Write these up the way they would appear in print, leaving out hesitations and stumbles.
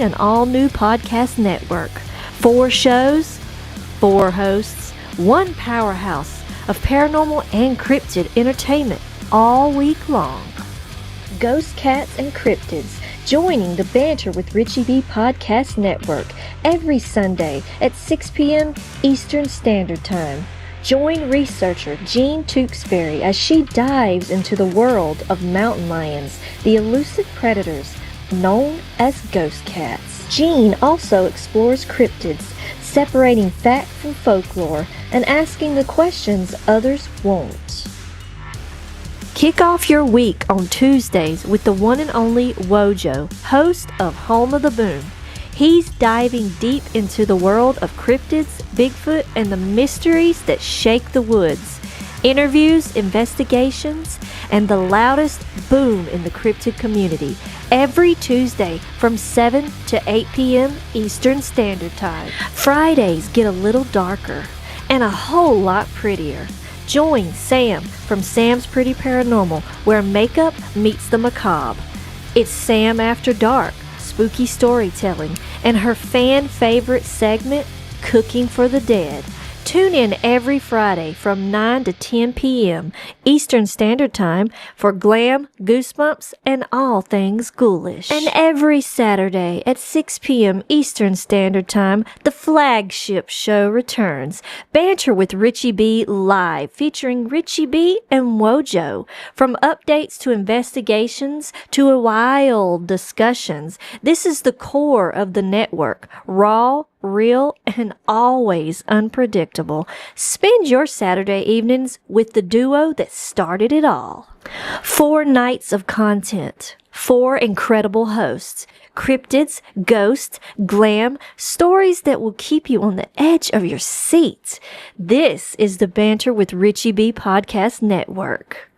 an all-new podcast network. 4 shows, 4 hosts, one powerhouse of paranormal and cryptid entertainment all week long. Ghost Cats and Cryptids, joining the Banter with Richie B Podcast Network every Sunday at 6 p.m. Eastern Standard Time. Join researcher Jean Tewksbury as she dives into the world of mountain lions, the elusive predators known as ghost cats. Jean also explores cryptids, separating fact from folklore and asking the questions others won't. Kick off your week on Tuesdays with the one and only Wojo, host of Home of the Boom. He's diving deep into the world of cryptids, Bigfoot, and the mysteries that shake the woods. Interviews, investigations, and the loudest boom in the cryptid community. Every Tuesday from 7 to 8 p.m. Eastern Standard Time. Fridays get a little darker and a whole lot prettier. Join Sam from Sam's Pretty Paranormal, where makeup meets the macabre. It's Sam After Dark, spooky storytelling, and her fan favorite segment, Cooking for the Dead. Tune in every Friday from 9 to 10 p.m. Eastern Standard Time for glam, goosebumps, and all things ghoulish. And every Saturday at 6 p.m. Eastern Standard Time, the flagship show returns. Banter with Richie B live, featuring Richie B and Wojo. From updates to investigations to wild discussions, this is the core of the network. Raw, real, and always unpredictable. Spend your Saturday evenings with the duo that started it all. 4 nights of content, 4 incredible hosts, cryptids, ghosts, glam, stories that will keep you on the edge of your seat. This is the Banter with Richie B Podcast Network.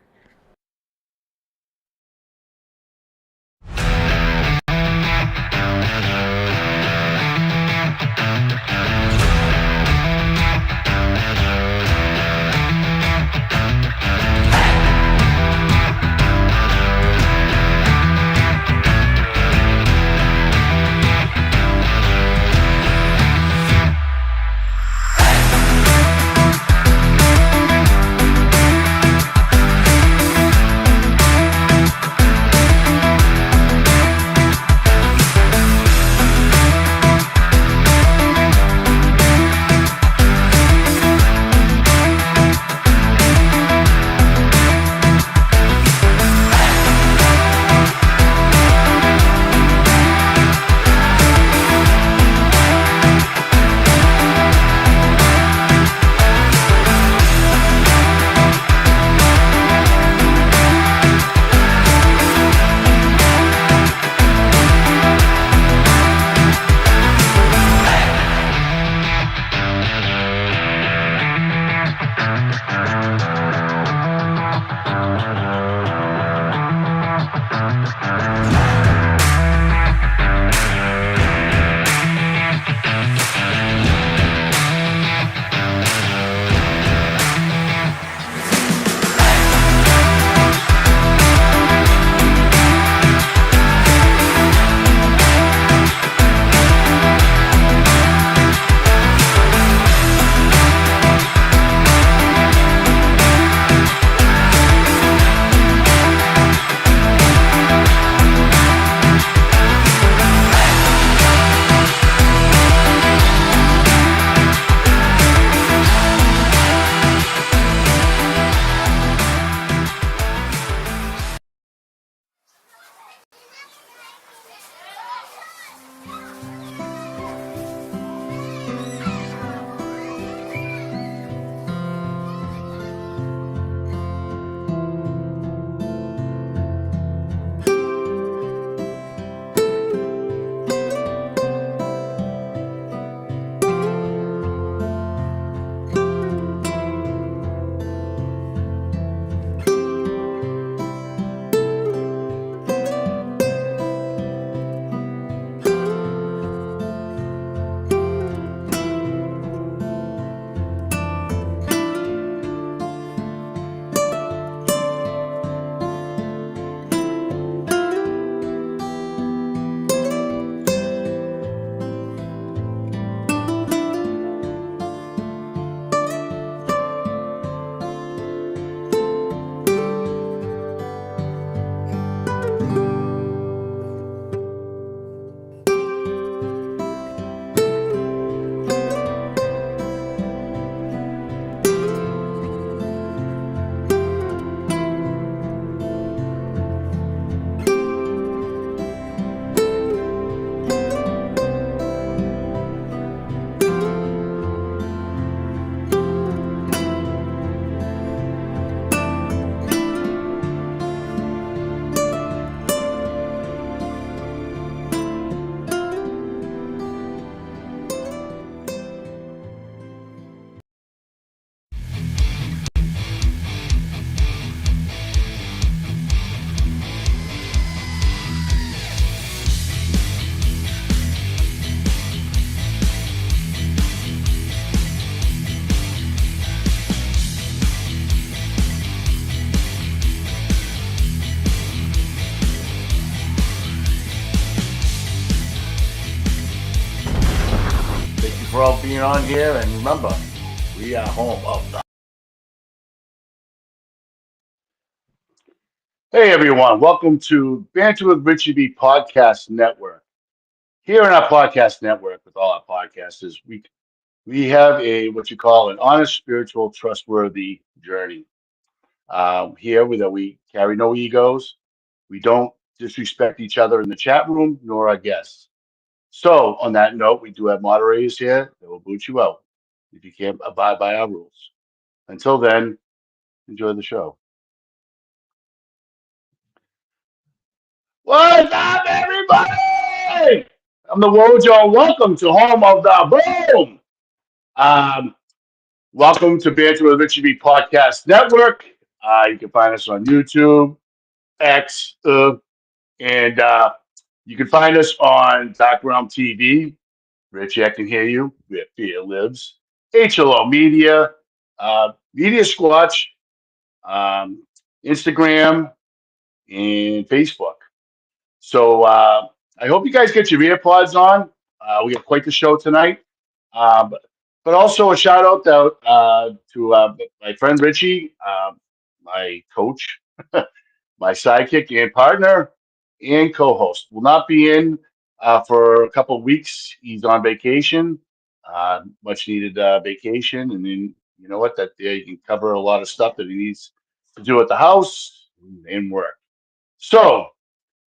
for all being on here. And remember, we are home of the. Hey everyone, welcome to Banter with Richie B Podcast Network. Here in our podcast network, with all our podcasters, we have a what you call an honest, spiritual, trustworthy journey. Here, we carry no egos. We don't disrespect each other in the chat room, nor our guests. So, on that note, we do have moderators here that will boot you out if you can't abide by our rules. Until then, enjoy the show. What's up, everybody? I'm the Wojo. Welcome to Home of the Boom. Um, Welcome to Banter with Richie B Podcast Network. You can find us on YouTube, X, and you can find us on Dark Realm TV. Richie, I can hear you. Where Fear Lives. HLO Media, Media Squatch, Instagram, and Facebook. So I hope you guys get your earpods on. We have quite the show tonight. But also a shout out to my friend Richie, my coach, my sidekick and partner, and co-host. Will not be in for a couple of weeks. He's on vacation, much needed vacation, and then you know what? That he can cover a lot of stuff that he needs to do at the house and work. So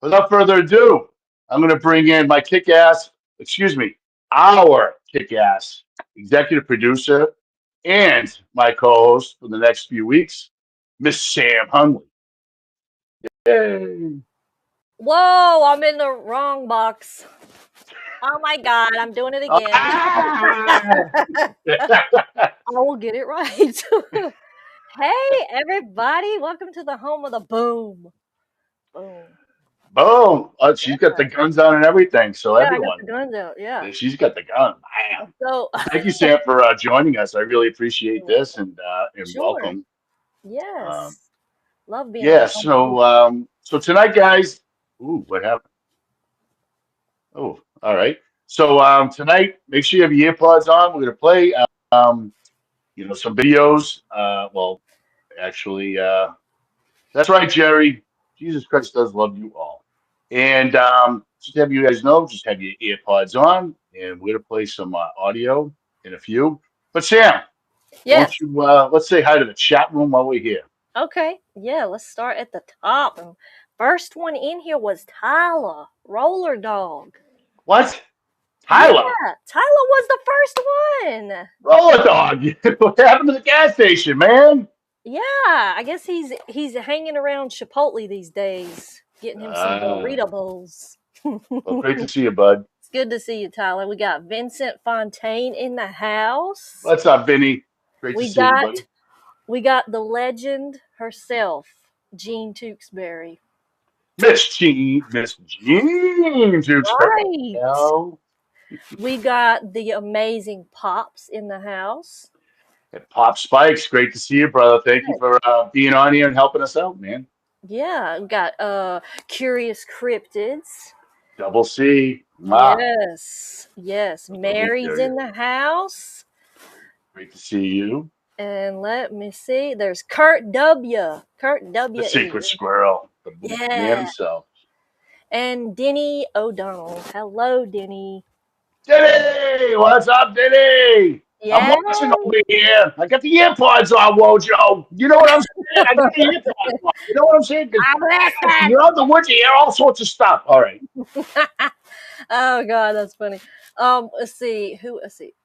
without further ado, I'm going to bring in my our kick-ass executive producer and my co-host for the next few weeks, Miss Sam Hunley. Yay! Whoa, I'm in the wrong box. Oh my God, I'm doing it again. I will get it right. Hey, everybody. Welcome to the home of the boom. Boom. Boom! She's got the guns on and everything. So Yeah, I got everyone, the guns out. Yeah. she's got the gun. Bam! So, Thank you, Sam, for joining us. I really appreciate this and sure. welcome. Um, Yes. Love being on yeah. the home of the boom. So tonight, guys. Ooh, what happened? Oh, all right. So tonight, make sure you have your earpods on. We're gonna play, um, some videos. Actually, that's right, Jerry. Jesus Christ does love you all. And just have you guys know, just have your earpods on, and we're gonna play some audio in a few. But Sam, won't Yes. you let's say hi to the chat room while we're here. Okay. Yeah, let's start at the top. And first one in here was Tyler, Roller Dog. What? Yeah, Tyler, Tyler was the first one. roller dog. What happened to the gas station, man? Yeah, I guess he's hanging around Chipotle these days, getting him some Uh, burrito bowls. well, great to see you, bud. It's good to see you, Tyler. We got Vincent Fontaine in the house. What's up, Vinny? Great to We see you, got buddy. we got the legend herself, Jean Tewksbury. Miss Jean Tewksbury. Right. Hell, We got the amazing Pops in the house. Pop Spikes. Great to see you, brother. Thank you for being on here and helping us out, man. Yeah, we got Curious Cryptids. Double C. Yes. Love me Mary's curious. in the house. Great to see you. And let me see. There's Kurt W. Kurt W. The secret is. squirrel. The man Yeah. himself. And Denny O'Donnell. Hello, Denny. Denny! What's up, Denny? I'm Yeah. watching over here. I got the earpods on, Wojo. You know what I'm saying? I got the earpods on. You know what I'm saying? Because I'm you're on the woods, you hear all sorts of stuff. All right. Oh God, that's funny. Let's see.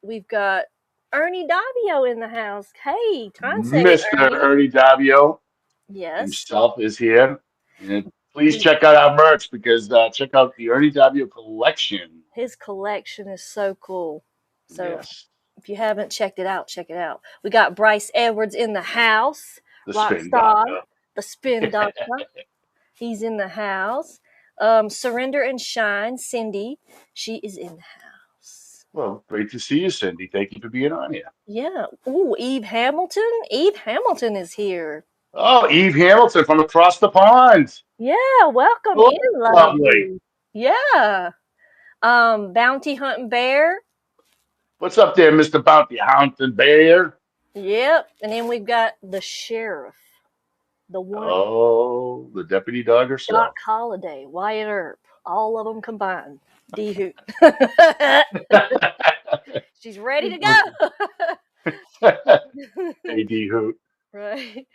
We've got Ernie Davio in the house. Hey, time saver, Mr. Ernie. Ernie Davio Yes. himself is here. And please check out our merch because check out the Ernie Davio collection. His collection is so cool. So Yes. if you haven't checked it out, check it out. We got Bryce Edwards in the house. The Rock spin star, doctor. the spin doctor. He's in the house. Surrender and Shine, Cindy. She is in the house. Well, great to see you, Cindy. Thank you for being on here. Yeah. Ooh, Eve Hamilton. Eve Hamilton is here. Oh, Eve Hamilton from across the pond. Yeah, welcome Oh, in, lovely. lovely. Yeah. Bounty Hunting Bear. What's up there, Mr. Bounty Haunted Bear? Yep. And then we've got the sheriff, the one, Oh, the deputy dog Doc herself. Holliday, Wyatt Earp, all of them combined. D Hoot. She's ready to go. AD Hoot. Right.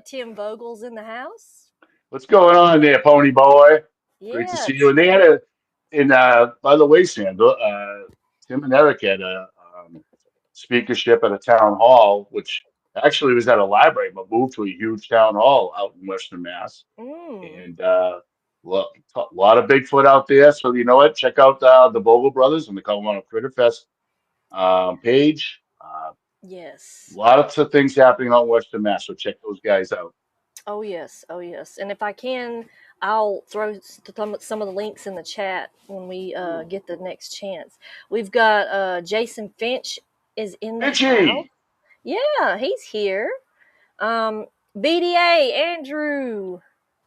Tim Vogel's in the house. What's going on there, Pony Boy? Great to Yes. see you. And they had by the way, Sandra, Tim and Eric had a speakership at a town hall, which actually was at a library, but moved to a huge town hall out in Western Mass. Mm. And a lot of Bigfoot out there. So you know what? Check out the Vogel brothers and the Colorado Critter Fest page. A Yes. lot of things happening out in Western Mass. So check those guys out. Oh yes. Oh yes. And if I can, I'll throw some of the links in the chat when we get the next chance. We've got Jason Finch is in the house. Richie! Yeah, he's here. BDA Andrew.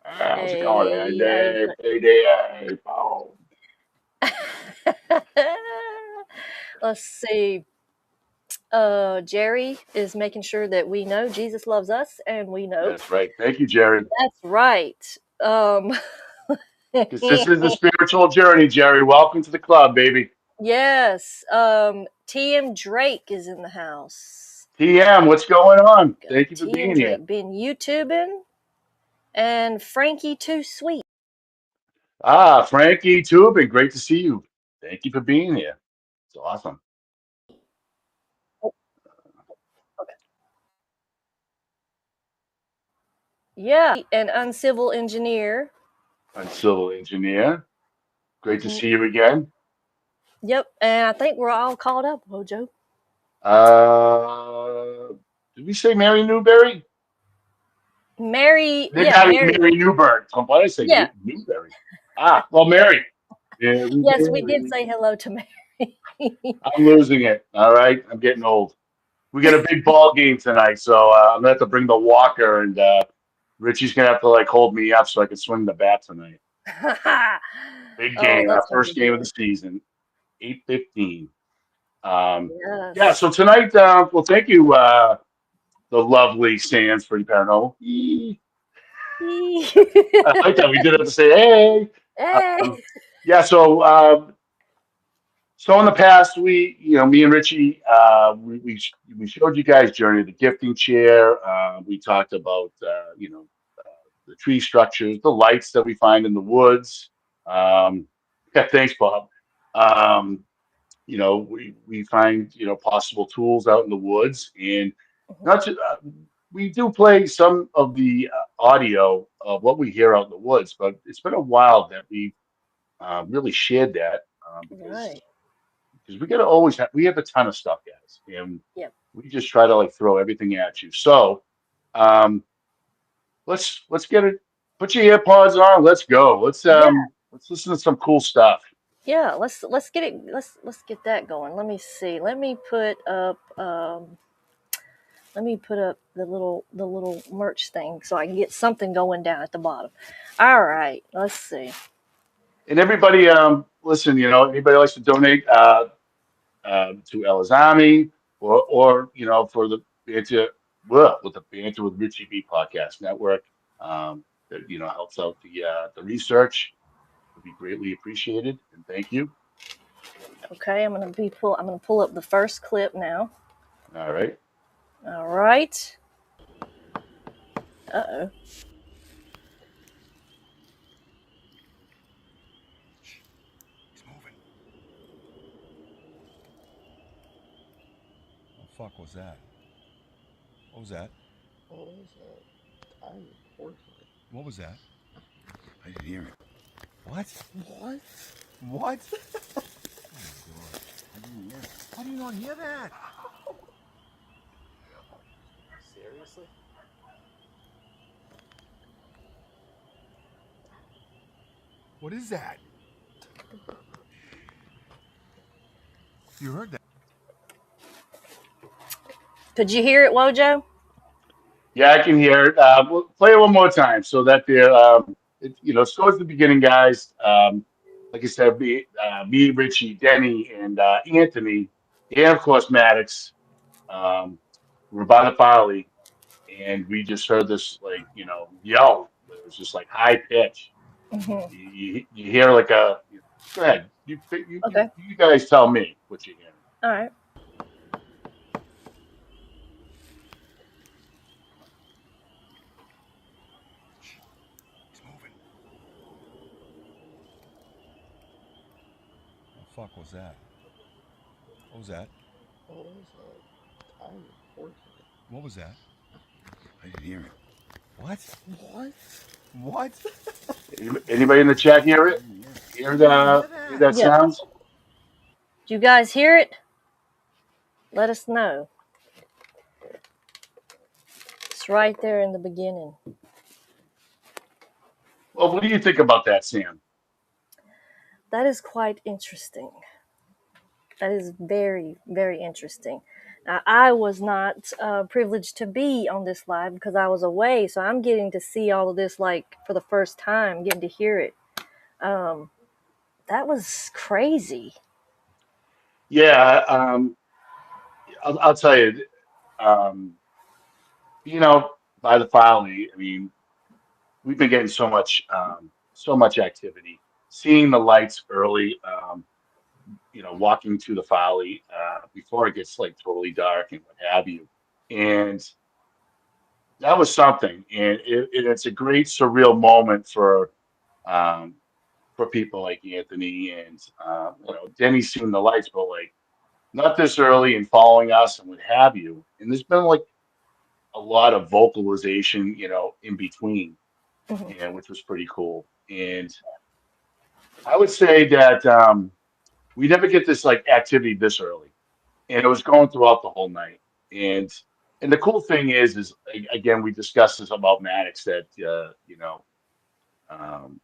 How's it going, Andy? BDA. Oh. Let's see. Jerry is making sure that we know Jesus loves us, and we know. That's right. Thank you, Jerry. That's right. Because this is the spiritual journey, Jerry. Welcome to the club, baby. Yes. TM Drake is in the house. TM, what's going on? Thank you for being Drake here. been YouTubing, and Frankie Too Sweet. Frankie Tubin, great to see you. Thank you for being here. It's awesome. Yeah, an uncivil engineer. Uncivil engineer. Great to see you again. Yep, and I think we're all caught up, Wojo. Did we say Mary Newberry? Mary, Mary Newberg. Why did I say Newberry? Well, Mary. Yeah, yes, we did say hello to Mary. I'm losing it. All right, I'm getting old. We got a big ball game tonight, so I'm gonna have to bring the walker, and Richie's gonna have to hold me up so I can swing the bat tonight. Big game, our first game of the season, 8:15. Yes. Yeah, so tonight, well, thank you, the lovely Sands for the Paranormal. I like that we did have to say hey. Hey. Yeah, so in the past, me and Richie, we showed you guys Journey of the Gifting Chair. We talked about the tree structures, the lights that we find in the woods. Yeah, thanks, Bob. We find possible tools out in the woods, and not just we do play some of the audio of what we hear out in the woods, but it's been a while that we really shared that because we gotta always we have a ton of stuff, guys, and we just try to throw everything at you. So let's get it. Put your earpods on. Let's go. Let's listen to some cool stuff. Yeah, let's get it. Let's get that going. Let me see. Let me put up the little merch thing so I can get something going down at the bottom. All right, let's see. And everybody, listen. Anybody likes to donate to Elizami or for the Banter with the Banter with Richie B Podcast Network, that helps out the research, would be greatly appreciated, and thank you. Okay, I'm gonna pull up the first clip now. All right. All right. Uh-oh. He's moving. What the fuck was that? What was that? What was it? What was that? I didn't hear it. What? What? What? Oh my god. I didn't hear it. How do you not hear that? Seriously? What is that? You heard that? Could you hear it, Wojo? Yeah, I can hear it. We'll play it one more time so that start at the beginning, guys. Like I said, me, Richie, Denny, and Anthony and of course Maddox. We're by the Folly, and we just heard this yell. It was just like high pitch. Mhm. You hear like a. Go ahead. Okay. You guys tell me what you're hearing. All right. He's moving. What the fuck was that? What was that? What was that? I'm recording. What was that? I didn't hear it. What? What? What? Anybody in the chat hear it? Hear that Yeah. sounds? Do you guys hear it? Let us know. It's right there in the beginning. Well, what do you think about that, Sam? That is quite interesting. That is very, very interesting. Now, I was not privileged to be on this live because I was away, so I'm getting to see all of this like for the first time, getting to hear it. That was crazy. Yeah, I'll tell you. Um, by the Folly, I mean, we've been getting so much activity. Seeing the lights early, walking to the Folly before it gets like totally dark and what have you, and that was something. And it's a great surreal moment um, for people like Anthony and Denny's seen the lights, but like not this early and following us and what have you. And there's been like a lot of vocalization, in between, Mhm. and which was pretty cool. And I would say that we never get this like activity this early, and it was going throughout the whole night. And and the cool thing is again we discussed this about Maddox that um,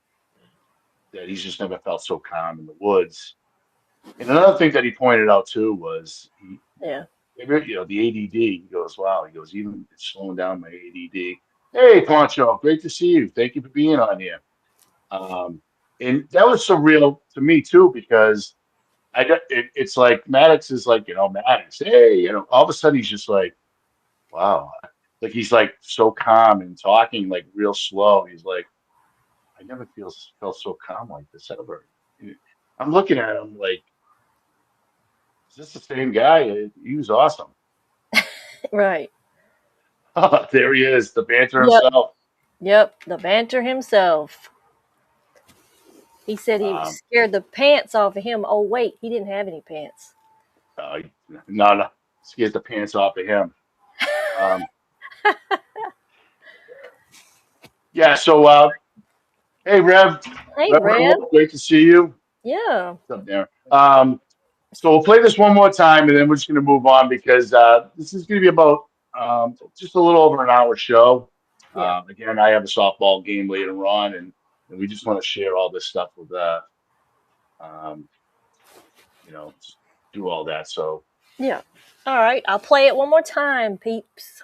that he's just never felt so calm in the woods. And another thing that he pointed out too was Yeah. the ADD. He goes, wow. He goes, even it's slowing down my ADD. Hey, Poncho, great to see you. Thank you for being on here. Um, and that was surreal to me too because it's like Maddox is like Maddox. Hey, all of a sudden he's just like, wow, like he's like so calm and talking like real slow. He's like, I never felt so calm like this ever. And I'm looking at him like, is this the same guy? He was awesome. Right. There he is, the banter Yep. himself. Yep. The Banter himself. He said he Um, scared the pants off of him. Oh, wait. He didn't have any pants. uh, no, scares the pants off of him. Um, yeah. So, hey, Hey, Rev, Red. great to see you. Yeah. What's up there? So we'll play this one more time, and then we're just going to move on because this is going to be about just a little over an hour show. Yeah. Again, I have a softball game later on, and we just want to share all this stuff with um, just do all that. So Yeah. All right. I'll play it one more time, peeps.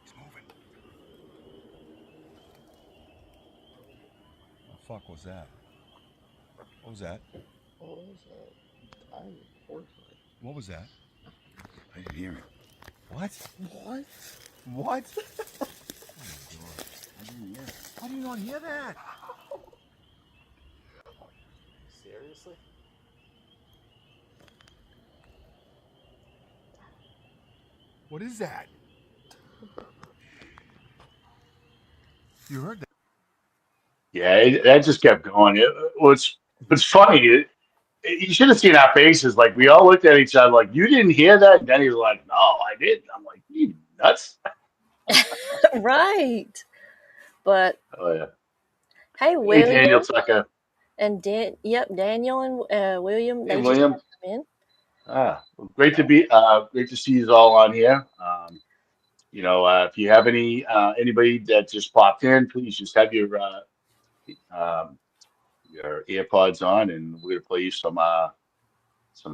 He's moving. What the fuck was that? What was that? What was that? I'm recording. What was that? I didn't hear it. What? What? What? Oh my god. I didn't hear it. How do you not hear that? Seriously? What is that? You heard that? yeah, that just kept going. What's funny? You should have seen our faces. Like we all looked at each other, like you didn't hear that. And then he was like, "No, I didn't." I'm like, "You nuts?" Right. But Oh yeah. hey, Hey, Daniel William Tucker. and Daniel and William, Hey, they just William. come in. Well, great to see you all on here. If you have anybody that just popped in, please just have um, your AirPods on, and we're gonna play you some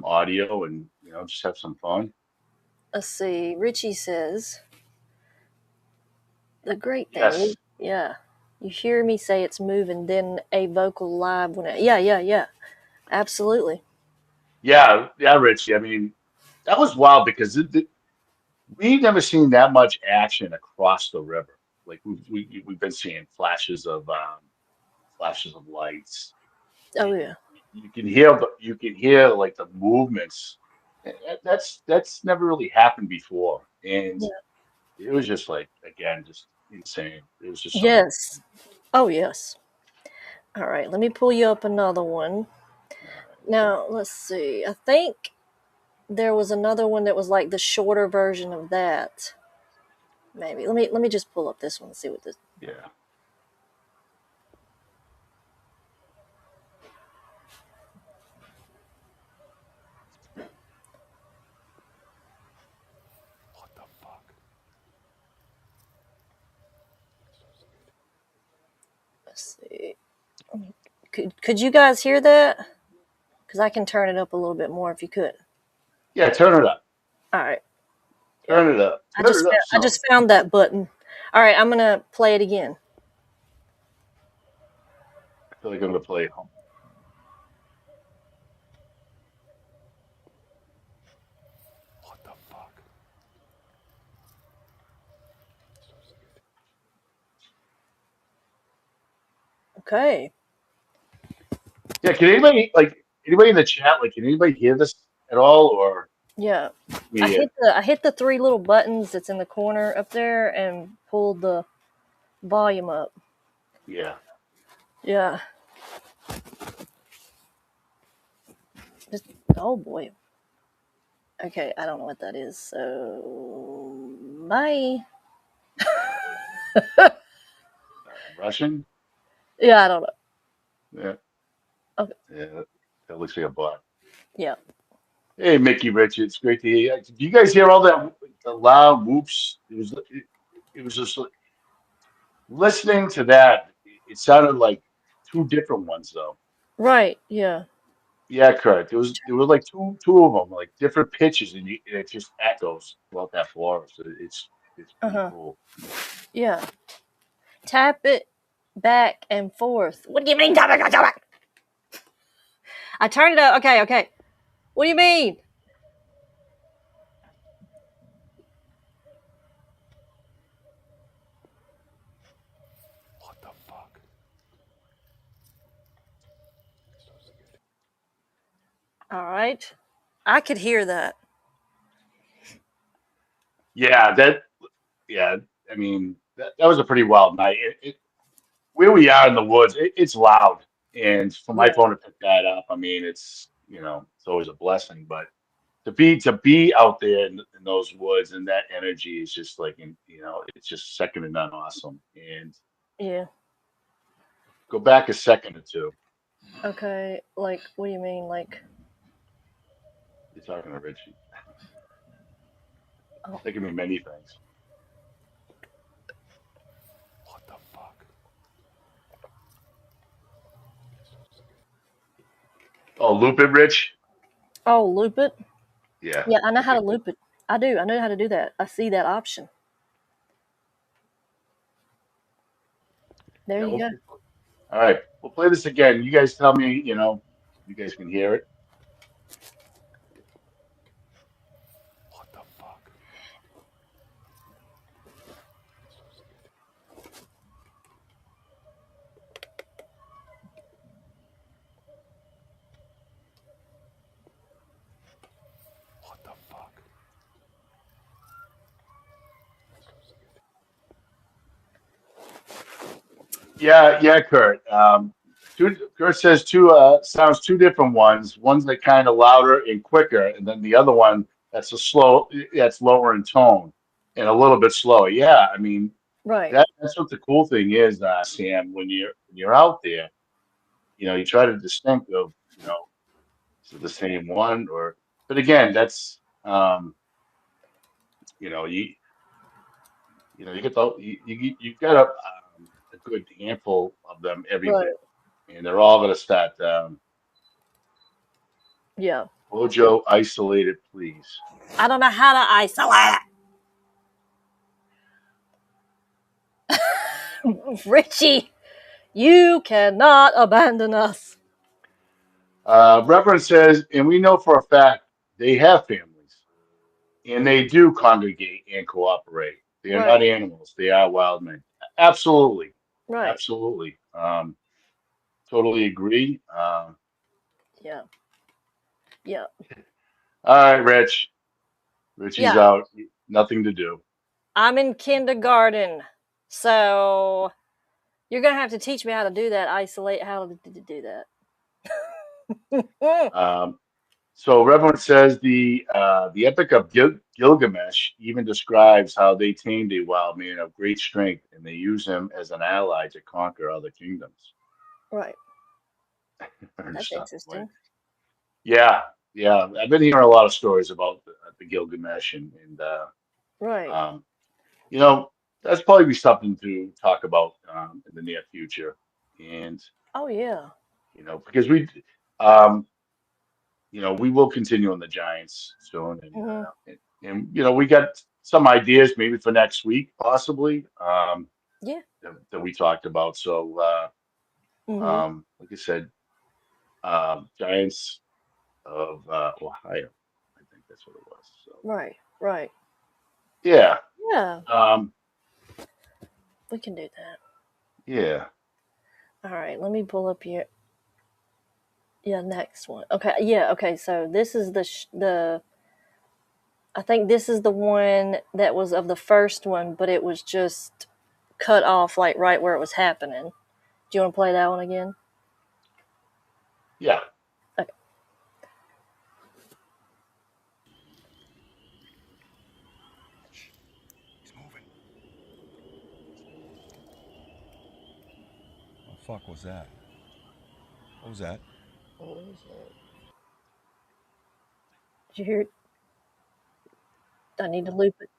audio, and just have some fun. Let's see. Richie says the great thing. Yes. Yeah. You hear me say it's moving, then a vocal live when it, yeah. Absolutely. Yeah, yeah, Richie. I mean, that was wild because we've never seen that much action across the river. Like we've been seeing flashes of lights. Oh You, yeah. you can hear like the movements. That's never really happened before, and Yeah. it was just like again just insane. It was just so Yes. Oh yes. All right, let me pull you up another one. Now, let's see. I think there was another one that was like the shorter version of that. Maybe. Let me just pull up this one and see what this. yeah. What the fuck? Let's see. Could you guys hear that? Because I can turn it up a little bit more if you could. Yeah, turn it up. All right. Yeah. Turn it up. I Turn just it up I some. just found that button. All right, I'm gonna play it again. I feel like I'm gonna play it home. What the fuck? Okay. Yeah, can anybody in the chat, like can anybody hear this at all or Yeah. me? I hit the three little buttons that's in the corner up there and pulled the volume up. Yeah. Yeah. Just, oh boy. Okay, I don't know what that is. So bye. Russian? Yeah, I don't know. Yeah. Okay. Yeah. That looks like a bot. Yeah. Hey, Mickey Rich, it's great to hear you. Did you guys hear all that the loud whoops? It was just like, listening to that. It sounded like two different ones though. Right. Yeah. Yeah, correct. There were like two of them, like different pitches, and it just echoes throughout that forest. It's Uh pretty huh. cool. Yeah. Tap it back and forth. What do you mean tap it back? I turned it up. Okay. Okay. What do you mean? What the fuck? All right. I could hear that. Yeah, yeah. I mean, that was a pretty wild night. Where we are in the woods, it's loud, and for my Yeah. phone to pick that up, I mean, it's always a blessing. But to be out there in those woods and that energy is just like, it's just second to none awesome. And Yeah. go back a second or two. Okay. Like, what do you mean? Like, You're talking to Richie. oh, That can mean many things. What the fuck? Oh, loop it, Rich. oh, loop it. Yeah, Yeah, I know I how to think that. loop it. I do. I know how to do that. I see that option. There Yeah, you go. all right, we'll play this again. You guys tell me, you guys can hear it. What the fuck? What the fuck? Yeah, yeah, Kurt. Kurt says two sounds two different ones. One's that kind of louder and quicker, and then the other one that's lower in tone and a little bit slower. Yeah, I mean Right. that's what the cool thing is, Sam. When you're out there, you try to distinct of, is it the same one or? But again, that's you know you you get you've got a good handful of them everywhere, Right. and they're all going to start. Yeah. Wojo isolated, please. I don't know how to isolate it. Richie, you cannot abandon us. Reverend says, and we know for a fact they have families and they do congregate and cooperate. They are not Right, animals, they are wild men. Absolutely. right. Absolutely. Totally agree. Yeah, yeah, All right, Rich. Richie's yeah. out. Nothing to do. I'm in kindergarten, so you're gonna have to teach me how to do that. Isolate how to do that. Um, so Reverend says the Epic of Gilgamesh even describes how they tamed a wild man of great strength, and they use him as an ally to conquer other kingdoms Right. and That's stuff. Like, interesting. yeah, yeah. I've been hearing a lot of stories about the Gilgamesh, and Right. um, you know, that's probably be something to talk about in the near future, and Oh yeah. because um, we will continue on the Giants soon, Mhm. and we got some ideas maybe for next week, possibly, Yeah. that we talked about. So, Mhm. like I said, Giants of Ohio, I think that's what it was. So, Right. Right. yeah, Yeah. um, We can do that. yeah, All right. Let me pull up your next one. Okay. Yeah. Okay. So this is the. I think this is the one that was of the first one, but it was just cut off like right where it was happening. Do you want to play that one again? yeah. Okay. He's moving. What the fuck was that? What was that? What was that? Did you hear it? I need to loop it.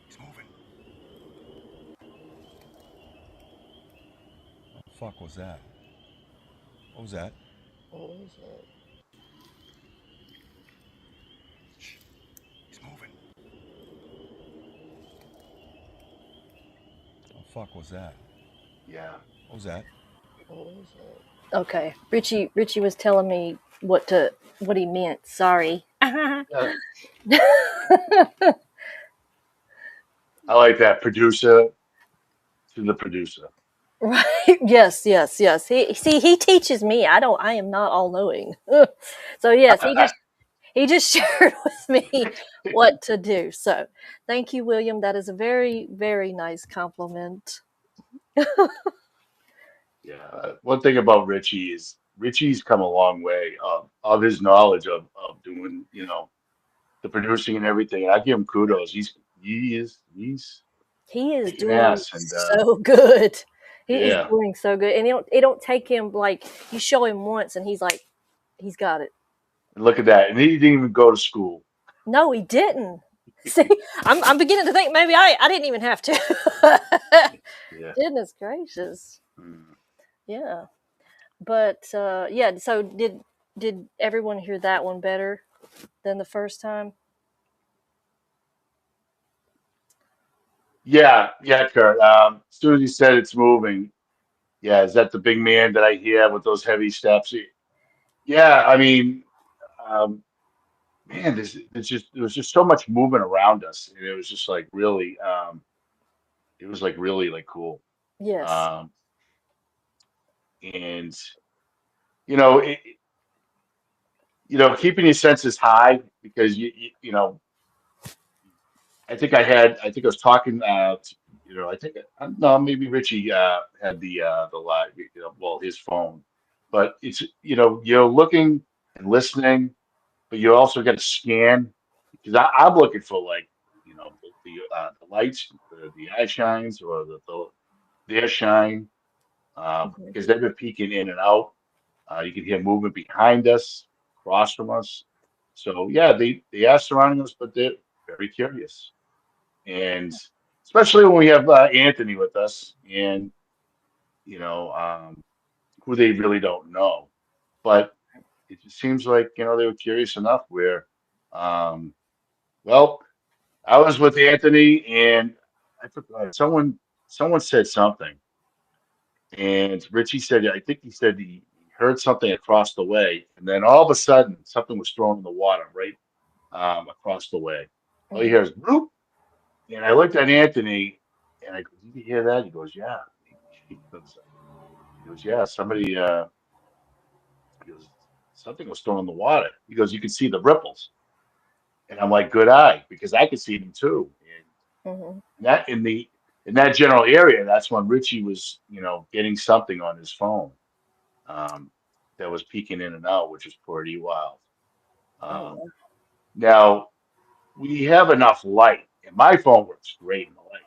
He's moving. What the fuck was that? What was that? What was that? He's moving. What the fuck was that? Yeah. What was that? What was that? Okay. Richie was telling me what he meant. Sorry. Yeah. I like that producer to the producer. Right. Yes, yes, yes. He teaches me. I am not all knowing. So yes, he just shared with me what to do. So thank you, William. That is a very, very nice compliment. Yeah. One thing about Richie is Richie's come a long way of his knowledge of doing, the producing and everything. I give him kudos. He's He is kicking doing ass, and so good. He is yeah. doing so good. And it don't take him like you show him once and he's got it. And look at that. And he didn't even go to school. No, he didn't. See, I'm beginning to think maybe I didn't even have to. Yeah. Goodness gracious. Mm. Yeah. But yeah, so did everyone hear that one better than the first time? Yeah, yeah, Kurt. As soon as he said it's moving, yeah, is that the big man that I hear with those heavy steps? Yeah, I mean, um, man, there was just so much movement around us, and it was just like really, it was like really like cool. Yes. Um, and you know, it, keeping your senses high because I think I was talking, I think, no, maybe Richie had the live, well, his phone, but it's, you're looking and listening, but you also got to scan because I'm looking for like, the lights, the eye shines or their shine, Mhm. because they've been peeking in and out. You can hear movement behind us, across from us. So yeah, they are surrounding us, but they're very curious, and especially when we have Anthony with us, and you know who they really don't know, but it just seems like they were curious enough where, um, well, I was with Anthony, and I forgot someone said something, and Richie said, I think he said he heard something across the way, and then all of a sudden something was thrown in the water right across the way. All you Hmm. hear is bloop, and I looked at Anthony, and I go, "Did you hear that?" He goes, "Yeah." He goes, "Yeah, somebody." He goes, "Something was thrown in the water." He goes, "You can see the ripples," and I'm like, "Good eye," because I could see them too. Hmm. And that in that general area, that's when Richie was, getting something on his phone um, that was peeking in and out, which is pretty wild. Oh Um, wow. now we have enough light, and my phone works great in the light.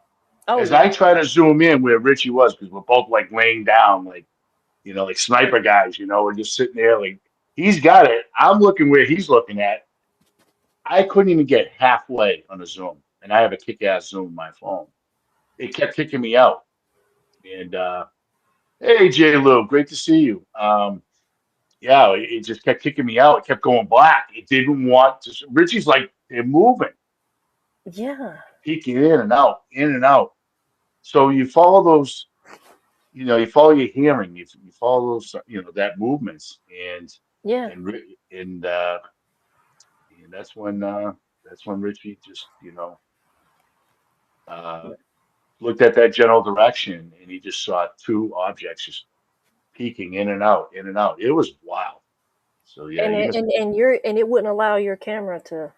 Oh As yeah. I try to zoom in where Richie was, because we're both like laying down, like like sniper guys, we're just sitting there, like he's got it. I'm looking where he's looking at. I couldn't even get halfway on a zoom, and I have a kick-ass zoom on my phone. It kept kicking me out, and hey, J. Lou, great to see you. Yeah, it just kept kicking me out. It kept going black. It didn't want to. Richie's like, they're moving, Yeah. peeking in and out, in and out. So you follow those, you follow your hearing, you follow those, that movements, Yeah. and that's when Richie just, uh, looked at that general direction, and he just saw two objects just peeking in and out, in and out. It was wild. So yeah, And you it, must. and you're and it wouldn't allow your camera to.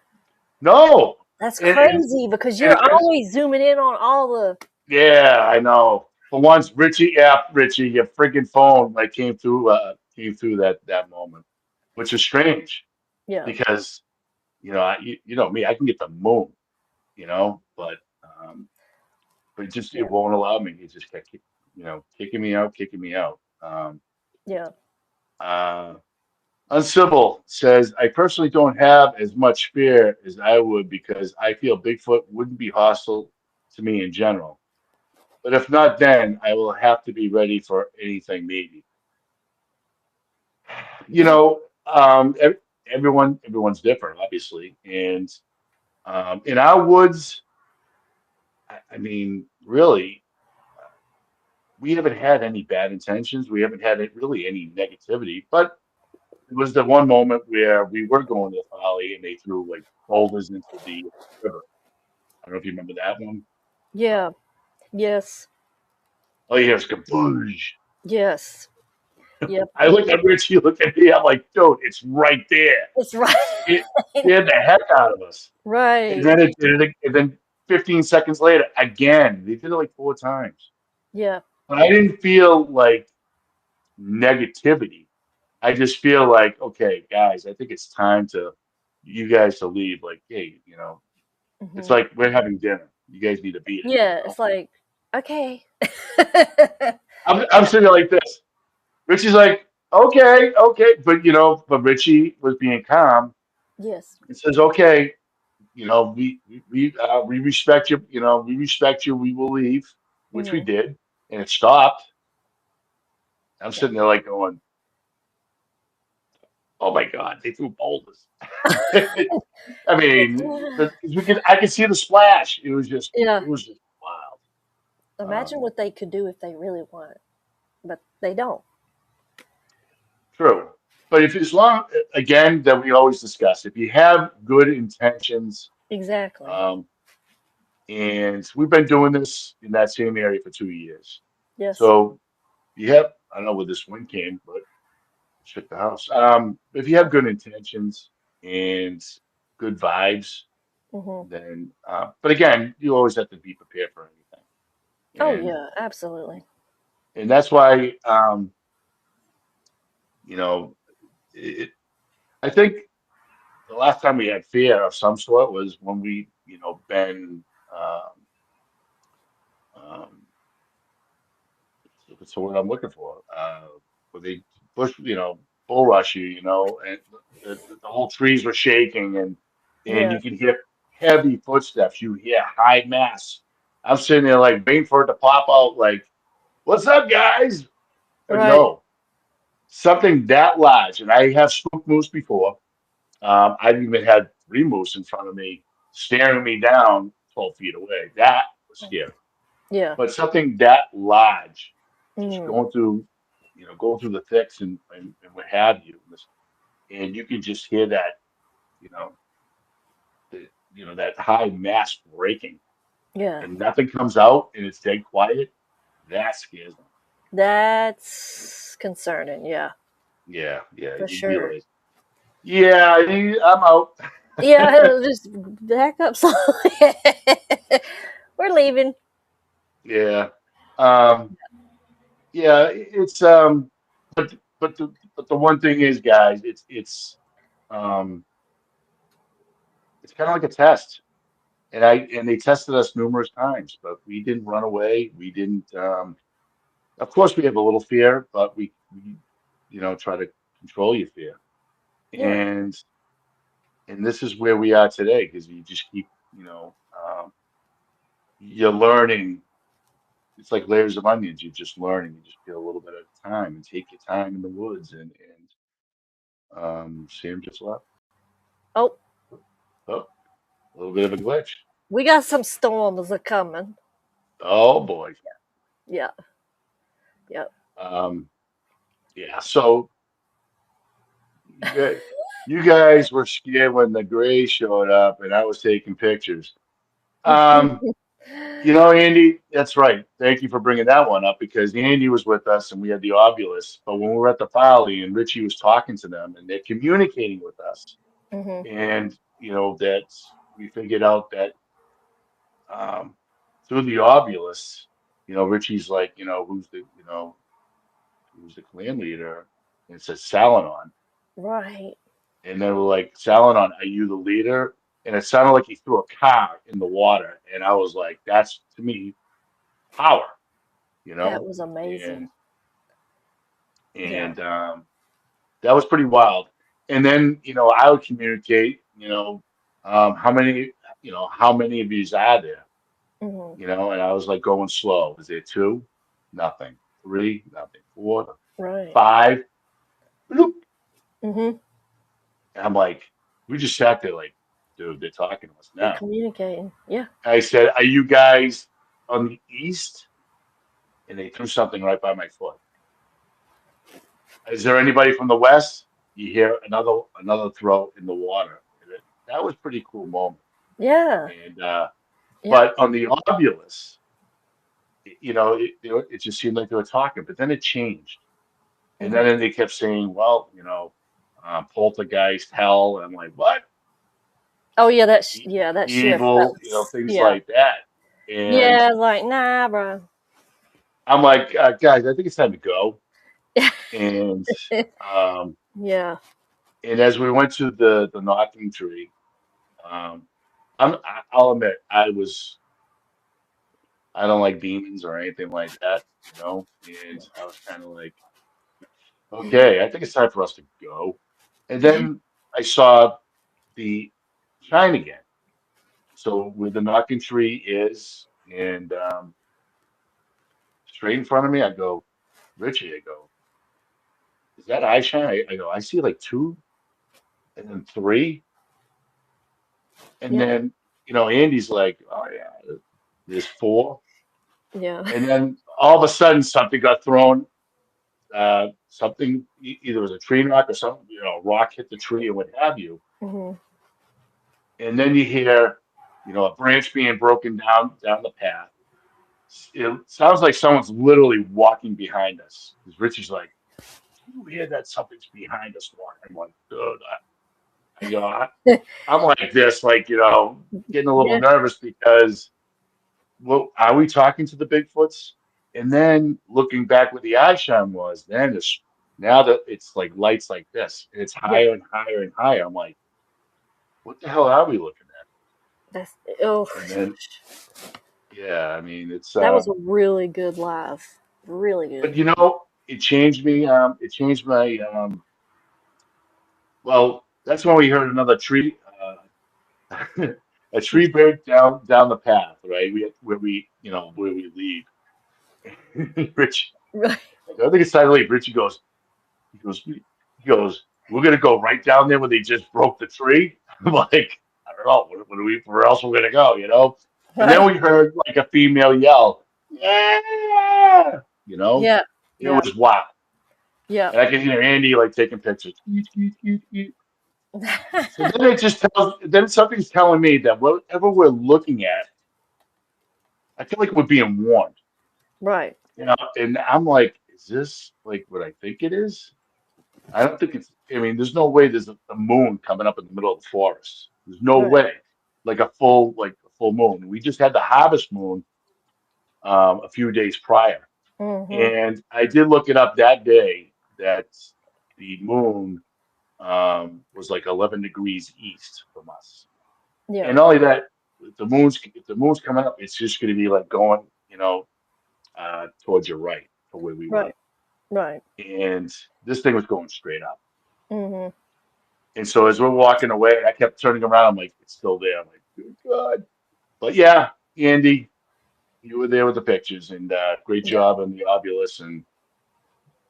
No, That's and, and, crazy because you're and it's, always zooming in on all the. yeah, I know. For once, Richie, your freaking phone like came through that moment, which is strange Yeah. because you know me, I can get the moon, but it Yeah. won't allow me. It just kept kicking me out, kicking me out. Yeah. Uh, Uncivil says, I personally don't have as much fear as I would because I feel Bigfoot wouldn't be hostile to me in general. But if not, then I will have to be ready for anything, maybe. You Yeah. know, everyone's different, obviously, and in our woods, I mean, really, we haven't had any bad intentions. We haven't had really any negativity. But it was the one moment where we were going to Folly and they threw like boulders into the river. I don't know if you remember that one. Yeah. Yes. All you hear is kaboosh. Yes. Yep. I looked at Richie, looked at me. I'm like, dude, it's right there. It's right. It scared the heck out of us. And Right. then it did it. And then 15 seconds later, again, they did it like four times. Yeah. But I didn't feel like negativity. I just feel like, okay, guys, I think it's time to you guys to leave. Like, hey, it's Hmm. like we're having dinner. You guys need to beat it. Yeah. It's like okay. I'm sitting there like this. Richie's like, okay, okay, but Richie was being calm Yes. and says, okay, we respect you. We respect you. We will leave, which we Hmm. did, and it stopped. I'm Yeah. sitting there like going, oh my god, they threw boulders. I mean, I could see the splash. Yeah. It was just wild. Imagine what they could do if they really want, but they don't. True. But if as long again that we always discuss, if you have good intentions, Exactly. um, and we've been doing this in that same area for 2 years, Yes. so you have I don't know where this wind came, but shut the house. If you have good intentions and good vibes, Hmm. then but again, you always have to be prepared for Oh anything, yeah. Absolutely. and that's why you know it, I think the last time we had fear of some sort was when we, been, um, um, what's the word I'm looking for? Where they bull rush you, and the whole trees were shaking and Yeah. you can hear heavy footsteps. You hear high mass. I'm sitting there like waiting for it to pop out, like, what's up, guys? But Right. no, something that large. And I have spooked moose before. I've even had three moose in front of me staring me down 12 feet away. That was scary. Yeah. But something that large, just Mm. going through the thicks and what have you, and you can just hear that, you know, that high mass breaking, Yeah. and nothing comes out, and it's dead quiet. That scares me. That's concerning. Yeah, Yeah, yeah, for you'd be sure. like, yeah, I'm out. Yeah, just back up slowly. We're leaving. Yeah, um, yeah, but the one thing is, guys, um, it's kind of like a test. And they tested us numerous times, but we didn't run away. We didn't. Of course, we have a little fear, but we try to control your fear. Yeah. And this is where we are today because you just keep, you're learning. It's like layers of onions. You're just learning. You just feel a little bit at a time and take your time in the woods. And Sam just left. Oh, Oh, a little bit of a glitch. we got some storms a coming. Oh boy. Yeah. Yep. Um, yeah. So you guys, you guys were scared when the gray showed up, and I was taking pictures. Um, Andy, that's right. Thank you for bringing that one up because Andy was with us and we had the Obulus. But when we were at the Folly and Richie was talking to them and they're communicating with us, Hmm. and that we figured out that through the Obulus, Richie's like, who's the clan leader? And it says Salinon. Right. And they were like, Salinon, are you the leader? And it sounded like he threw a car in the water. And I was like, that's to me power, you That know? was amazing. And Yeah. and that was pretty wild. And then, I would communicate, how many of these are there? Hmm. And I was like going slow. Is there two? Nothing. Three? Nothing. Four? Right. Five? Bloop. Hmm. And I'm like, we just sat there like, dude, they're talking to us They're now. communicating. Yeah. I said, are you guys on the east? And they threw something right by my foot. Is there anybody from the west? You hear another throw in the water. That was pretty cool moment. Yeah. And Yeah. but on the Obulus, it just seemed like they were talking, but then it changed. And Hmm. then they kept saying, well, poltergeist, hell. And I'm like, what? Oh yeah. That shift. That Evil, was things yeah. like that. And Yeah. Like nah, bro. I'm like, guys, I think it's time to go. And um, Yeah. and as we went to the knocking tree, um, I'll admit I don't like demons or anything like that. And I was kind of like, okay, I think it's time for us to go. And Yeah. then I saw the shine again. So where the knocking tree is, and straight in front of me, I go, Richie, I go, is that eye shine? I go, I see like two and then three. And Yeah. then, Andy's like, oh yeah, there's four. Yeah. And then all of a sudden something got thrown. Something either it was a tree knock or something, a rock hit the tree or what have you. Hmm. And then you hear, a branch being broken down the path. It sounds like someone's literally walking behind us. Because Richie's like, you hear that something's behind us walking? I'm like, dude, I'm like this, like, getting a little Yeah. nervous because, well, are we talking to the Bigfoots? And then looking back where the eye shine was, then now that it's like lights like this, and it's Yeah. higher and higher and higher. I'm like, what the hell are we looking That's oh. at? And then, yeah, I mean, it's That was a really good live. Really but good. it changed me. It changed my. Well, that's when we heard another tree. A tree break down the path, right? Where we leave. Rich, Right. I think it's time to leave. Richie goes. He goes. We're gonna go right down there where they just broke the tree. I'm like, all don't know. Where else are we gonna go? And then Right. we heard like a female yell, "Yeah!" Yeah. It Yeah. was wow. Yeah. And I can hear Andy like taking pictures. So then it just then something's telling me that whatever we're looking at, I feel like we're being warned. Right. And I'm like, is this like what I think it is? I don't think it's. I mean, there's no way there's a moon coming up in the middle of the forest. There's no Right. way, like a full moon. We just had the harvest moon a few days prior, Mm-hmm. and I did look it up that day that the moon was like 11 degrees east from us. Yeah. And not only that, if the moon's coming up, it's just going to be like going, towards your right to where we were. Right. Right. And this thing was going straight up. Mm-hmm. And so as we're walking away, I kept turning around. I'm like, it's still there. I'm like, good God. But yeah, Andy, you were there with the pictures, and great Yeah. job on the obulus and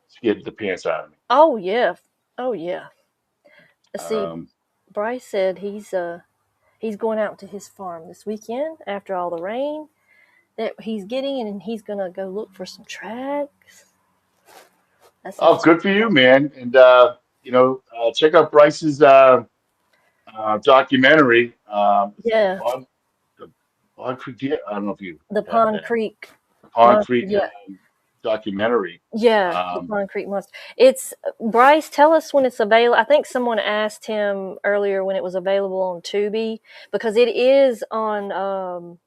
scared the pants out of me. Oh yeah. Oh yeah. See, Um, Bryce said he's going out to his farm this weekend after all the rain that he's getting, and he's gonna go look for some tracks. That oh, sounds good for you, fun. man. And check out Bryce's documentary. Yeah, Bog, the Bog Creek. I don't know if you the have Pond that. Creek The Pond Creek Yeah, documentary. yeah, the Um, Pond Creek Monster. It's Bryce. Tell us when it's available. I think someone asked him earlier when it was available on Tubi because it is on.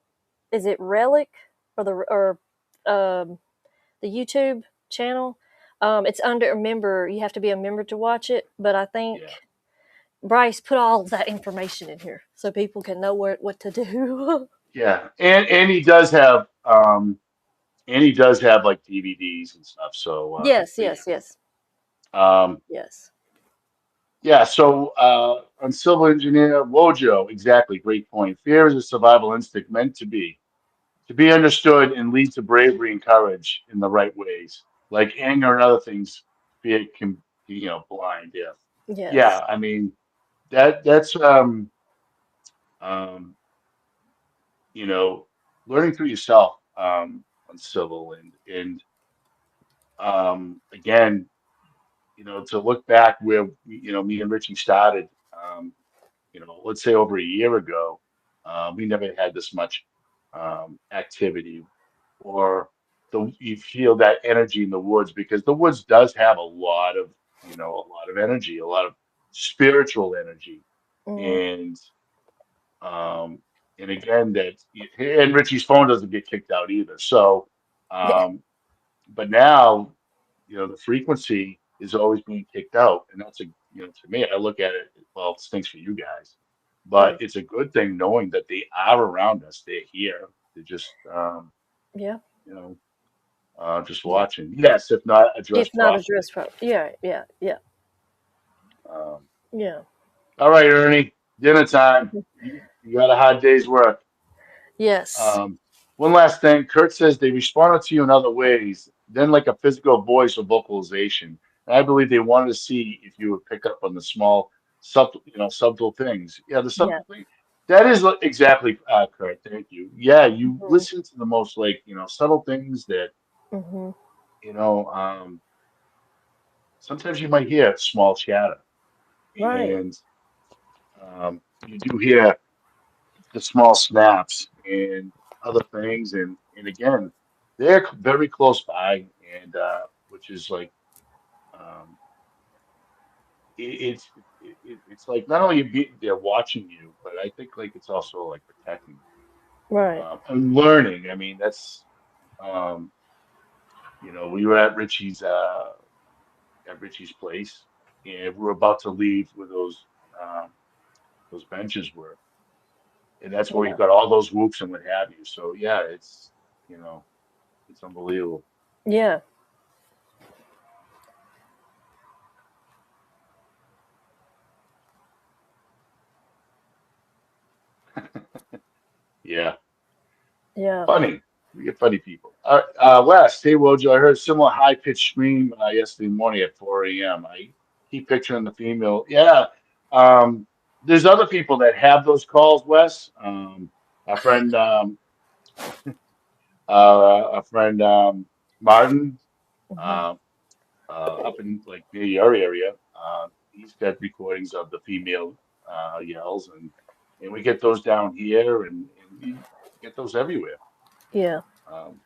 Is it Relic or the YouTube channel? It's under a member. You have to be a member to watch it. But I think yeah, Bryce put all that information in here so people can know what to do. yeah, and he does have like DVDs and stuff. So, Yes, but yeah, yes, yes, um, yes. yeah. So, on Civil Engineer Wojo, exactly, great point. Fear is a survival instinct meant to be understood and lead to bravery and courage in the right ways. Like anger and other things, fear can be, blind. Yeah, Yes. yeah. I mean that's you know, learning through yourself on civil and again, to look back where me and Richie started, let's say over a year ago, we never had this much activity or you feel that energy in the woods because the woods does have a lot of energy, a lot of spiritual energy, Hmm. and um, and again and Richie's phone doesn't get kicked out either. So, Yeah. um, but now the frequency is always being kicked out, and that's to me, I look at it. Well, it stinks for you guys, but Right. it's a good thing knowing that they are around us. They're here. They're just Yeah. you know just Yeah. watching. Yes, if not If addressed not properly. addressed properly. Yeah. Yeah. Yeah. Um, Yeah. all right, Ernie, dinner time. You got a hard day's work. Yes. One last thing. Kurt says they responded to you in other ways, then like a physical voice or vocalization. And I believe they wanted to see if you would pick up on the small, subtle things. Yeah, the Yeah. subtle thing. That is exactly, Kurt. Thank you. Yeah, you Hmm. listen to the most subtle things that Hmm. you know. Sometimes you might hear small chatter, Right. and you do hear the small snaps and other things, and again, they're very close by, and which is like um, it's like not only they're watching you, but I think like it's also like protecting you Right. and learning. I mean, that's um, we were at Richie's place, and we were about to leave where those benches were, and that's where Yeah. we've got all those whoops and what have you. So yeah, you know it's unbelievable. Yeah. Yeah, Yeah. funny. We get funny people. Wes, hey Wojo, I heard a similar high pitched scream yesterday morning at 4 a.m. I keep picturing the female. Yeah, um, there's other people that have those calls, Wes. Our friend, our friend Martin, Hmm. uh, up in like near your area, he's got recordings of the female yells, and we get those down here, and we get those everywhere. Yeah. Um,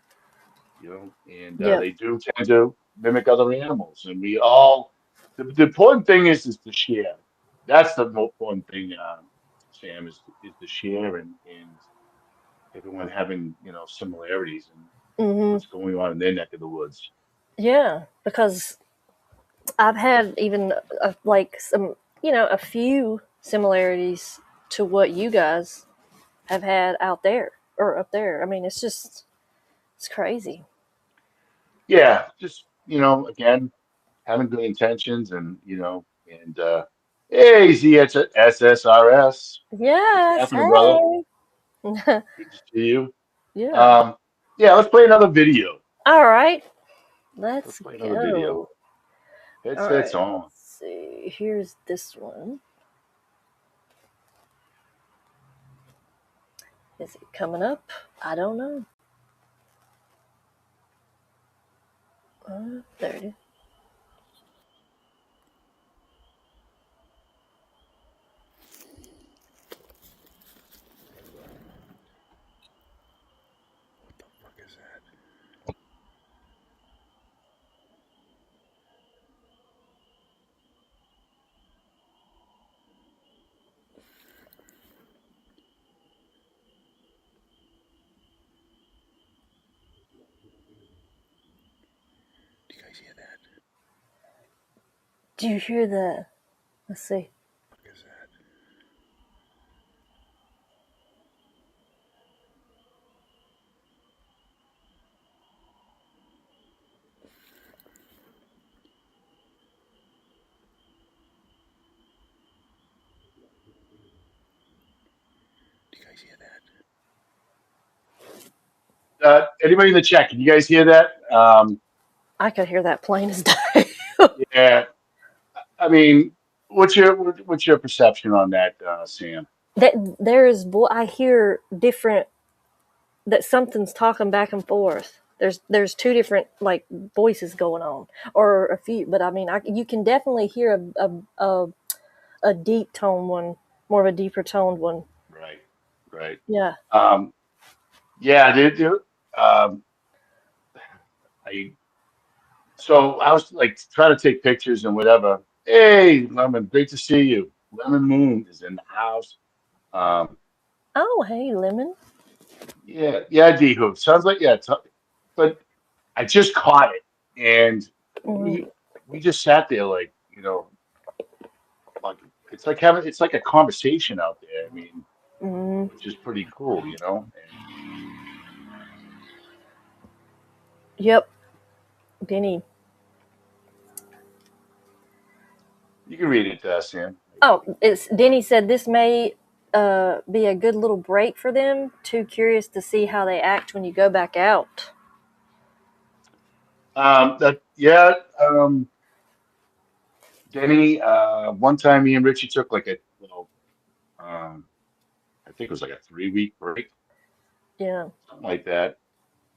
and Yeah. they do tend to mimic other animals, and we all. The important thing is to share. That's the most important thing, Sam, is to share and everyone having similarities and Hmm. what's going on in their neck of the woods. Yeah. Because I've had even like some, a few similarities to what you guys have had out there or up there. I mean, it's crazy. Yeah, just again, having good intentions, and hey, ZSSRS, what's Yes. happening, brother? Hey. Good to see you. Yeah. Um, yeah, let's play another video. All right. Let's Let's play another video. go. All Headsets right. on. Let's see. Here's this one. Is it coming up? I don't know. There it is. What the fuck is that? Do you guys hear that? Do you hear that? Let's see. What the fuck is that? Do you guys hear that? Anybody in the chat? Can you guys hear that? I could hear that plain as day. Yeah. I mean, what's your perception on that, Sam? That there is, I hear different. That something's talking back and forth. There's two different like voices going on, or a few. But I mean, you can definitely hear a deep tone one, more of a deeper toned one. Right. Right. Yeah. Um, yeah. Um, I So I was like trying to take pictures and whatever. Hey, Lemon, great to see you. Lemon Moon is in the house. Um, Oh, hey, Lemon. yeah, yeah, D Hoop. Sounds like yeah, but I just caught it, and Mm-hmm. we just sat there like like it's like a conversation out there. I mean, Mm-hmm. which is pretty cool. And Yep. Denny. you can read it, Sam. Oh, it's Denny said this may be a good little break for them. Too curious to see how they act when you go back out. That yeah. Denny. One time, me and Richie took like a um, I think it was like a 3 week break, Yeah. something like that.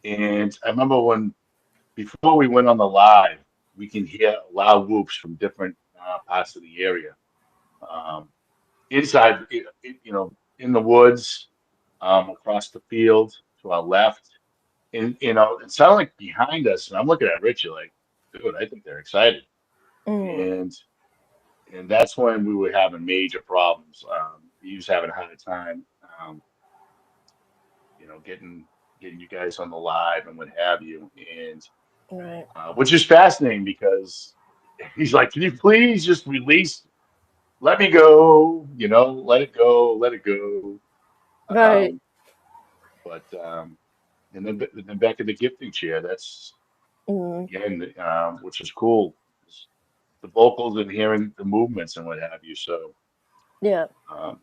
And I remember when before we went on the live, we can hear loud whoops from different parts of the area. Um, inside, in the woods, across the field to our left, and it sounded like behind us. And I'm looking at Richie like, dude, I think they're excited. Mm. And and that's when we were having major problems. He was having a hard time. Getting you guys on the live and what have you, and Right. which is fascinating because he's like, "Can you please just release? Let me go. Let it go. Let it go." Right. Um, but and then back in the gifting chair. That's Mm. again, which is cool. The vocals and hearing the movements and what have you. So, Yeah. um,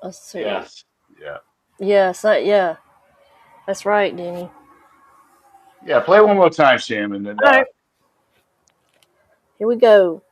Let's see. yes, yeah, Yes. Yeah. That's right, Denny. yeah. Play one more time, Sam, and then All right. Here we go.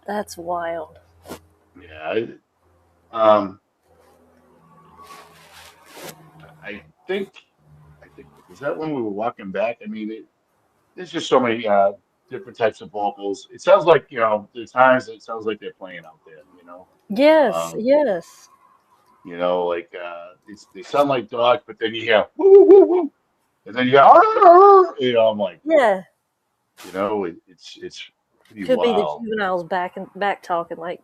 That's wild. Yeah. Um, I think, was that when we were walking back? I mean, there's just so many different types of vocals. It sounds like, there's times it sounds like they're playing out there, Yes, Um, yes. like they sound like dogs, but then you hear woo woo woo, and then you hear "Arr!" I'm like, Yeah. it's pretty Could be the wild. juveniles back and back talking like,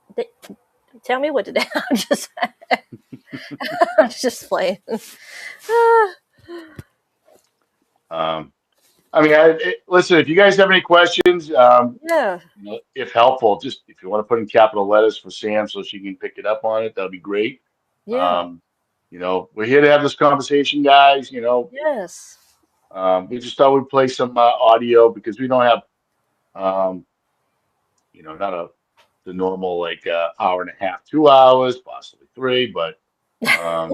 tell me what to do. I'm just, I'm just playing. Ah, Um, I mean, listen, if you guys have any questions, yeah, if helpful, just if you want to put in capital letters for Sam so she can pick it up on it, that'd be great. yeah, Um, we're here to have this conversation, guys. yes, We just thought we'd play some audio because we don't have, um, not the normal like hour and a half, 2 hours, possibly three, but um,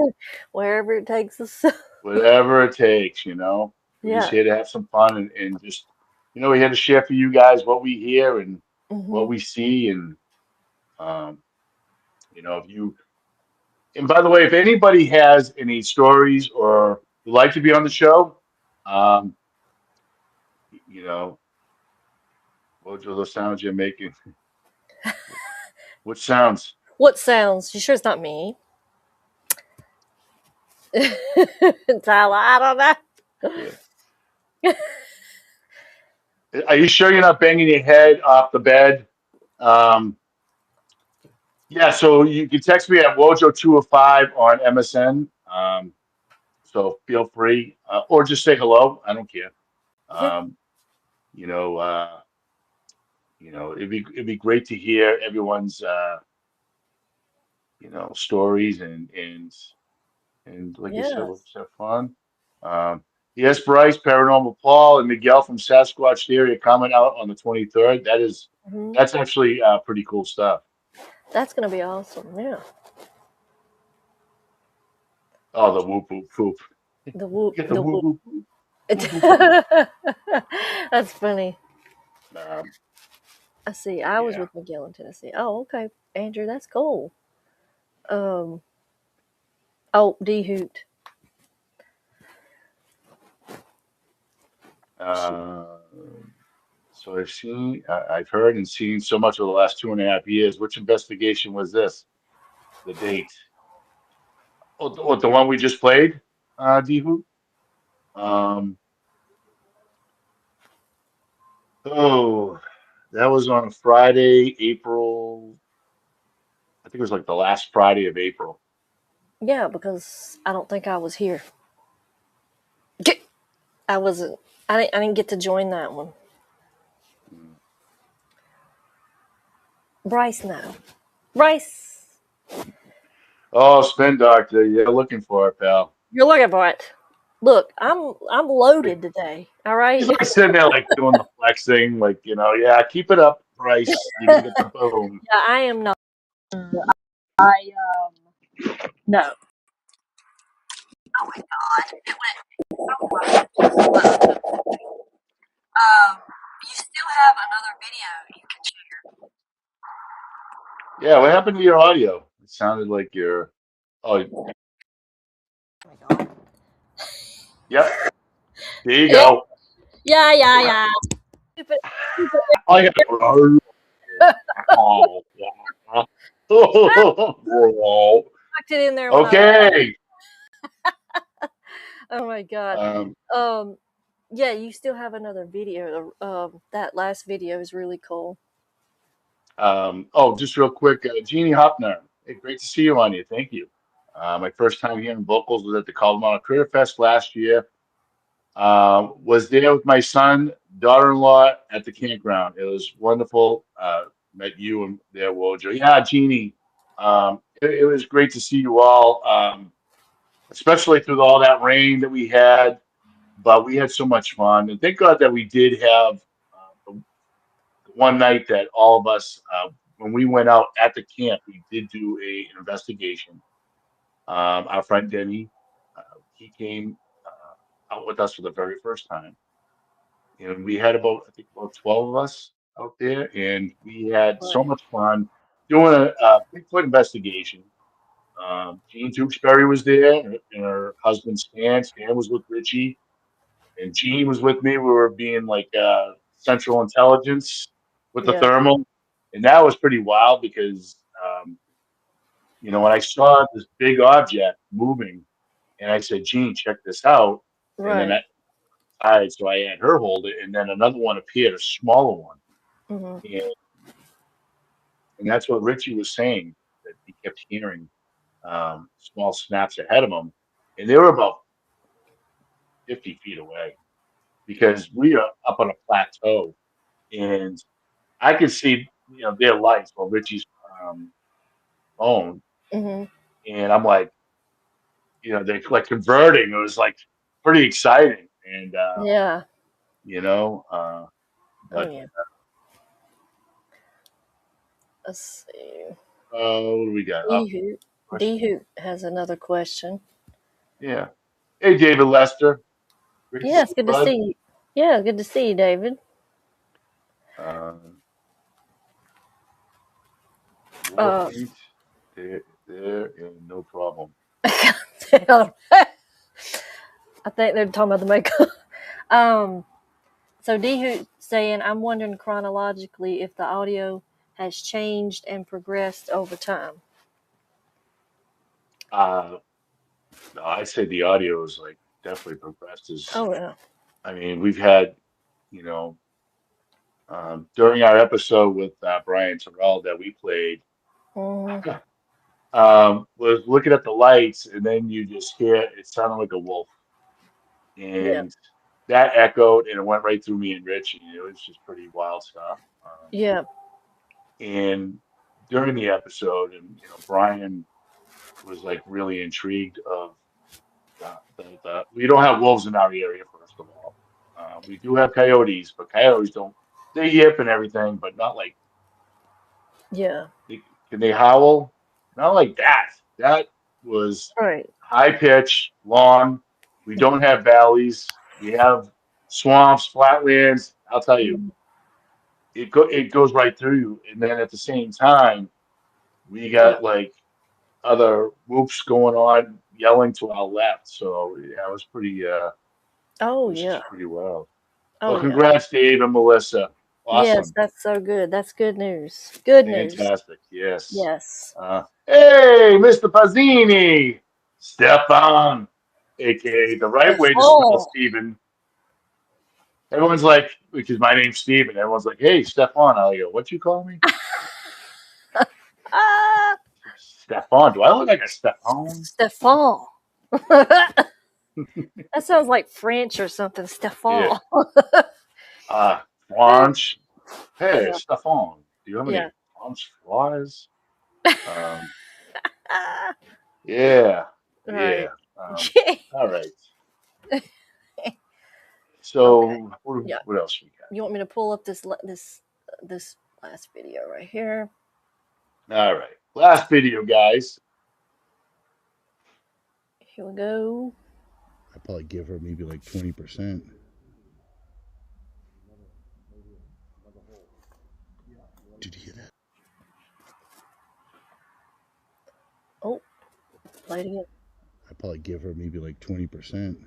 wherever it takes us. whatever it takes. We're just Yeah. here to have some fun and just, we're here to share for you guys what we hear and Hmm. what we see. And, um, if you, and by the way, if anybody has any stories or would like to be on the show, um, you know, what are those sounds you're making? What sounds? What sounds? You sure it's not me? Tyler, I don't know. Yeah. Are you sure you're not banging your head off the bed? Um, yeah, so you can text me at Wojo205 on MSN. So feel free, or just say hello. I don't care. Yeah. Um, you know, uh, it'd be great to hear everyone's stories and like you said, we'll Yes. just have fun. Um, yes, Bryce, Paranormal Paul, and Miguel from Sasquatch Theory are coming out on the 23rd. Hmm. That's actually pretty cool stuff. That's gonna be awesome. Yeah. Oh, the whoop whoop whoop. The whoop. You get the The whoop whoop. whoop whoop whoop whoop whoop. That's funny. Um, I see. I was yeah. with Miguel in Tennessee. Oh, okay, Andrew. That's cool. Um. Oh, D Hoot. Uh, so I've heard and seen so much over the last 2.5 years. Which investigation was this? The date? Oh, the one we just played, Dehu? Um, oh, that was on a Friday, April. I think it was like the last Friday of April. Yeah, because I don't think I was here. Get. I wasn't. I didn't get to join that one. Mm. Bryce, no. Bryce, Oh, Spin Doctor, you're looking for it, pal. you're looking for it. Look, I'm loaded today. All right. He's like sitting there, like doing the flexing, like yeah, keep it up, Bryce. You're gonna get the boom. Yeah, I am not. I no. Oh my god! It went. You still have another video you can share. Yeah, what happened to your audio? It sounded like you're. Oh, Oh my god. yep. There you Yeah, go. yeah, yeah, yeah. Stupid, stupid. I got. Oh, yeah. Tucked it in there when I. Okay. Oh my god. Um, Um. Yeah, you still have another video. That last video is really cool. just real quick, Jeannie Hopner. Hey, great to see you on here. Thank you. My first time hearing vocals was at the Colorado Critter Fest last year. Was there with my son, daughter-in-law at the campground. It was wonderful. Met you and there, Wojo. Yeah, Jeannie. It was great to see you all, especially through all that rain that we had. But we had so much fun, and thank God that we did have the one night that all of us, when we went out at the camp, we did do an investigation. Our friend Denny, he came out with us for the very first time. And we had about, I think, about 12 of us. out there, and we had so Right. much fun doing a Bigfoot investigation. Jean Tewksbury was there, and her husband Stan. Stan was with Richie, and Jean was with me. We were being like Central Intelligence with the Yeah. thermal, and that was pretty wild because when I saw this big object moving, and I said, "Jean, check this out," and then Right. so I had her hold it, and then another one appeared, a smaller one, Hmm. and, and that's what Richie was saying that he kept hearing small snaps ahead of him, and they were about 50 feet away because we are up on a plateau, and I could see their lights while Richie's phone, Hmm. and I'm like, they're like converting. It was like pretty exciting, and Yeah. you know, uh, Oh but yeah. Let's see. what do we got? Oh, D Hoot. D question. Hoot has another question. Yeah. Hey, David Lester. Great to Yeah, see it's you, good to bud. see you. Yeah, good to see you, David. War Uh, paint. There, and no problem. I think they're talking about the makeup. Um, so D Hoot saying, I'm wondering chronologically if the audio has changed and progressed over time. Uh, no, I'd say the audio is like definitely progressed. Oh yeah. I mean, we've had, you know, during our episode with Brian Terrell that we played, Mm, was looking at the lights, and then you just hear it sounded like a wolf, yeah. and that echoed, and it went right through me and Rich, and it was just pretty wild stuff. Yeah. And during the episode, and Brian was like really intrigued of we don't have wolves in our area, first of all. We do have coyotes, but coyotes don't, they yip and everything, but not like, Yeah. they, can they howl? Not like that. That was Right. high pitch, long. We don't have valleys. We have swamps, flatlands. I'll tell you, Mm, it goes right through you. And then at the same time, we yeah. got like other whoops going on, yelling to our left. So yeah, it Oh was yeah. just pretty wild. Oh Well, yeah. congrats, Dave and Melissa. Yes, Awesome. that's so good. That's good news. Good news. Fantastic. Yes. Yes. Hey, Mr. Pazzini. Stefan, aka the right way to spell Oh. Steven. Everyone's like, because my name's Steven, everyone's like, hey, Stefan. I go, what you call me? Ah, Stefan. Do I look like a Stefan? Stefan. That sounds like French or something. Yeah. Stefan. French. Hey, Yeah. Stefan. Do you have Yeah. any French fries? Um, Ah, yeah. right. Yeah. All right. Okay. So Yeah. what else we You want me to pull up this last video right here? got? All right. Last video, guys. Here we go. I'd probably give her maybe like 20%. Did you hear that? Oh, play it again. I'd probably give her maybe like 20%.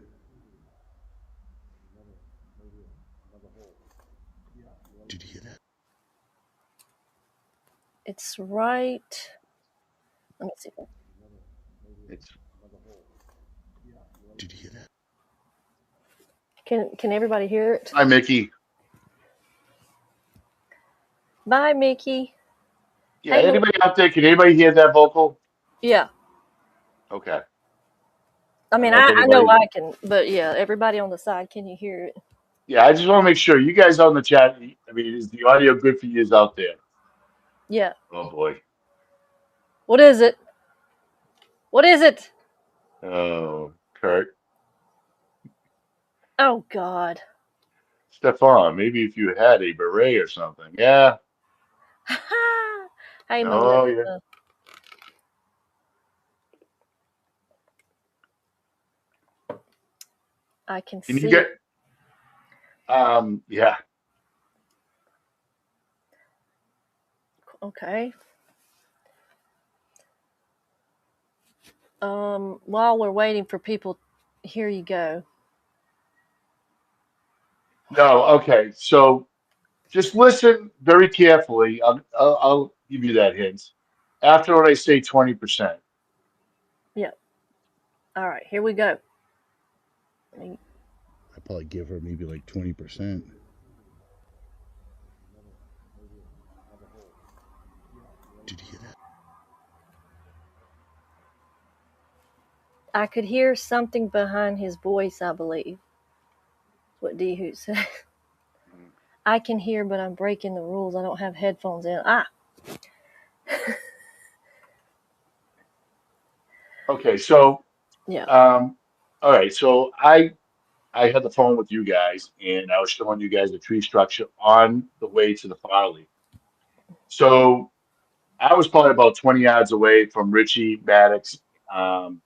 Did you hear that? It's right. Let me see. It's Did you hear that? Can everybody hear it? Hi, Mickey. Bye, Mickey. Yeah. Hey, Anybody out there? Can anybody hear that vocal? yeah. Okay. I I don't mean, know if I know anybody. I can, but yeah, everybody on the side, can you hear it? Yeah. I just want to make sure you guys on the chat. I mean, is the audio good for you out there? Yeah. Oh boy. What is it? What is it? Oh, Kurt. Oh God. Stefan. Maybe if you had a beret or something. Yeah. Hey, Oh yeah. Melissa. I can Can you see. get? Yeah. Okay. While we're waiting for people, here you go. No, okay. So just listen very carefully. I'll give you that hint. After what I say, 20%. Yep. All right, here we go. I probably give her maybe like 20%. Did you hear that? I could hear something behind his voice, I believe. What D Hoot said. I can hear, but I'm breaking the rules. I don't have headphones in. Okay, so Yeah. all right. So I had the phone with you guys, and I was showing you guys the tree structure on the way to the Farley. So I was probably about 20 yards away from Richie, Maddox, um,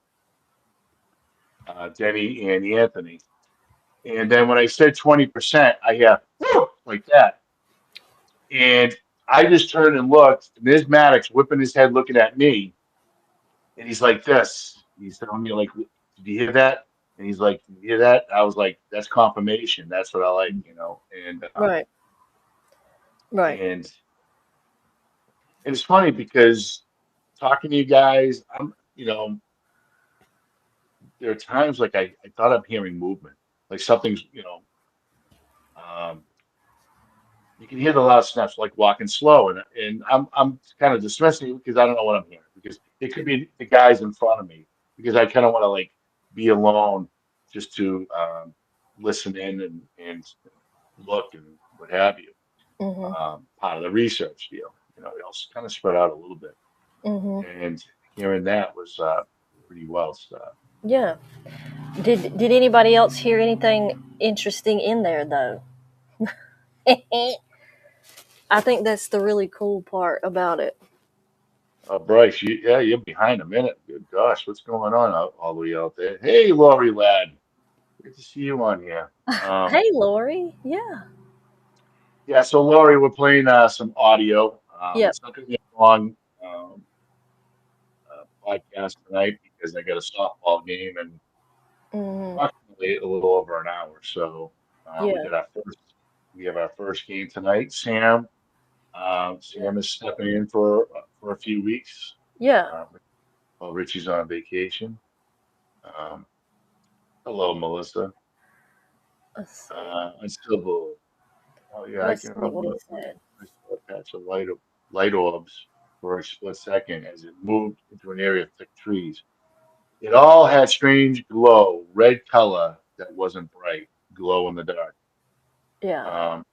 Denny, and Anthony. And then when I said 20%, I hear "Whoa," like that. And I just turned and looked, and there's Maddox whipping his head looking at me. And he's like this. He's telling me, like, did you hear that? And he's like, did you hear that? I was like, that's confirmation. That's what I like, you know. Right. Right. And it's funny because talking to you guys, there are times like I thought I'm hearing movement, like something's, um, you can hear the loud snaps like walking slow, and I'm kind of dismissing it because I don't know what I'm hearing because it could be the guys in front of me because I kind of want to like be alone just to listen in and look and what have you. Mhm. Part of the research deal, it also kind of spread out a little bit, Mhm. and hearing that was pretty well stuff. Yeah. Did anybody else hear anything interesting in there though? I think that's the really cool part about it. Bryce, you're behind a minute. Good gosh, what's going on all the way out there? Hey, Laurie lad, good to see you on here. Hey, Lori. Yeah. Yeah, so Laurie, we're playing some audio. Yep. It's not going to be a long um, podcast tonight because I got a softball game and Mhm. approximately a little over an hour. So we Yeah. got we have our first game tonight. Sam, Yeah. Sam is stepping in for a few weeks Yeah. uh, while Richie's on vacation. Um, hello, Melissa. Let's see. And Sybil. Oh yeah, I Let's can see what he remember. said. I saw a patch of light orbs for a split second as it moved into an area of thick trees. It all had strange glow, red color that wasn't bright, glow in the dark. Yeah. Um,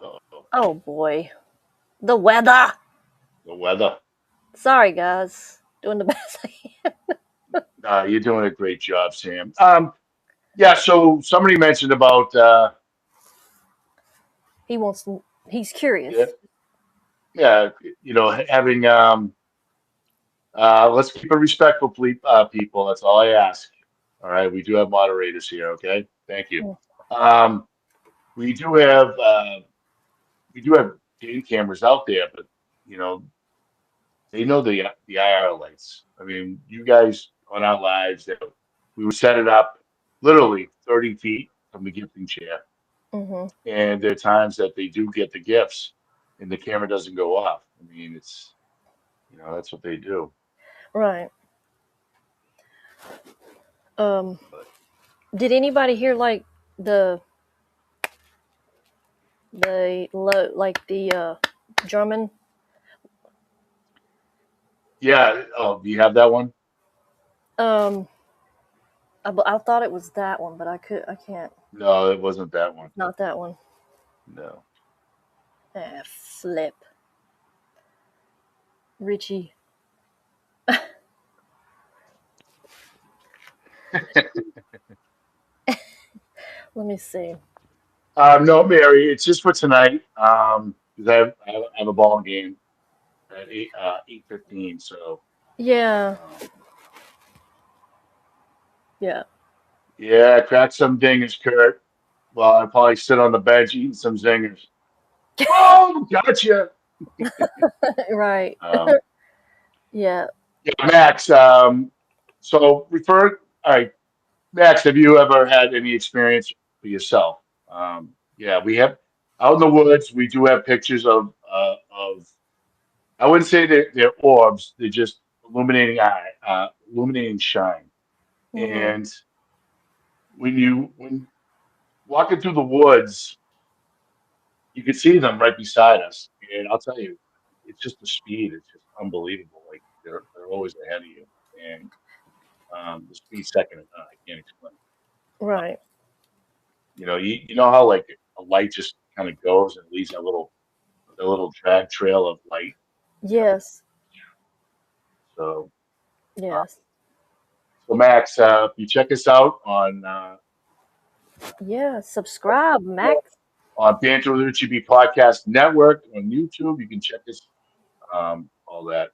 oh, Oh boy. The weather. the weather. Sorry, guys. Doing the best I can. You're doing a great job, Sam. Yeah. So somebody mentioned about He wants. He's yeah, curious. yeah, having let's keep it respectful, people. That's all I ask. All right, we do have moderators here. Okay, thank you. Mm. Um, we do have uh, we do have game cameras out there, but you know they know the IR lights. I mean, you guys on our lives that we would set it up literally 30 feet from the gifting chair, Mhm. and there are times that they do get the gifts, and the camera doesn't go off. I mean, it's that's what they do. Right. Um. But Did anybody hear like the like the drumming? yeah, oh, do you have that one? Um. I thought it was that one, but I can't. No, it wasn't that one. Not that one. No. Flip. Richie. Let me see. No, Mary, it's just for tonight. 'Cause I have a ball game at 8:15. So Yeah. um, Yeah. Yeah, crack some dingers, Kurt. Well, I probably sit on the bench eating some zingers. Boom, gotcha. Right. Um, Yeah. yeah, Max. So refer. All right, Max. Have you ever had any experience for yourself? Yeah, we have out in the woods. We do have pictures of. I wouldn't say they're orbs. They're just illuminating illuminating shine. Hmm. And when walking through the woods, you can see them right beside us. And I'll tell you, it's just the speed. It's just unbelievable. Like they're always ahead of you, and the speed second to none. I can't explain. Right. You know how like a light just kind of goes and leaves a little drag trail of light. Yeah. Yes. So uh, Yes. Max, if you check us out Yeah. Subscribe, uh, Max. on Banter with Richie B Podcast Network on YouTube, you can check us all that.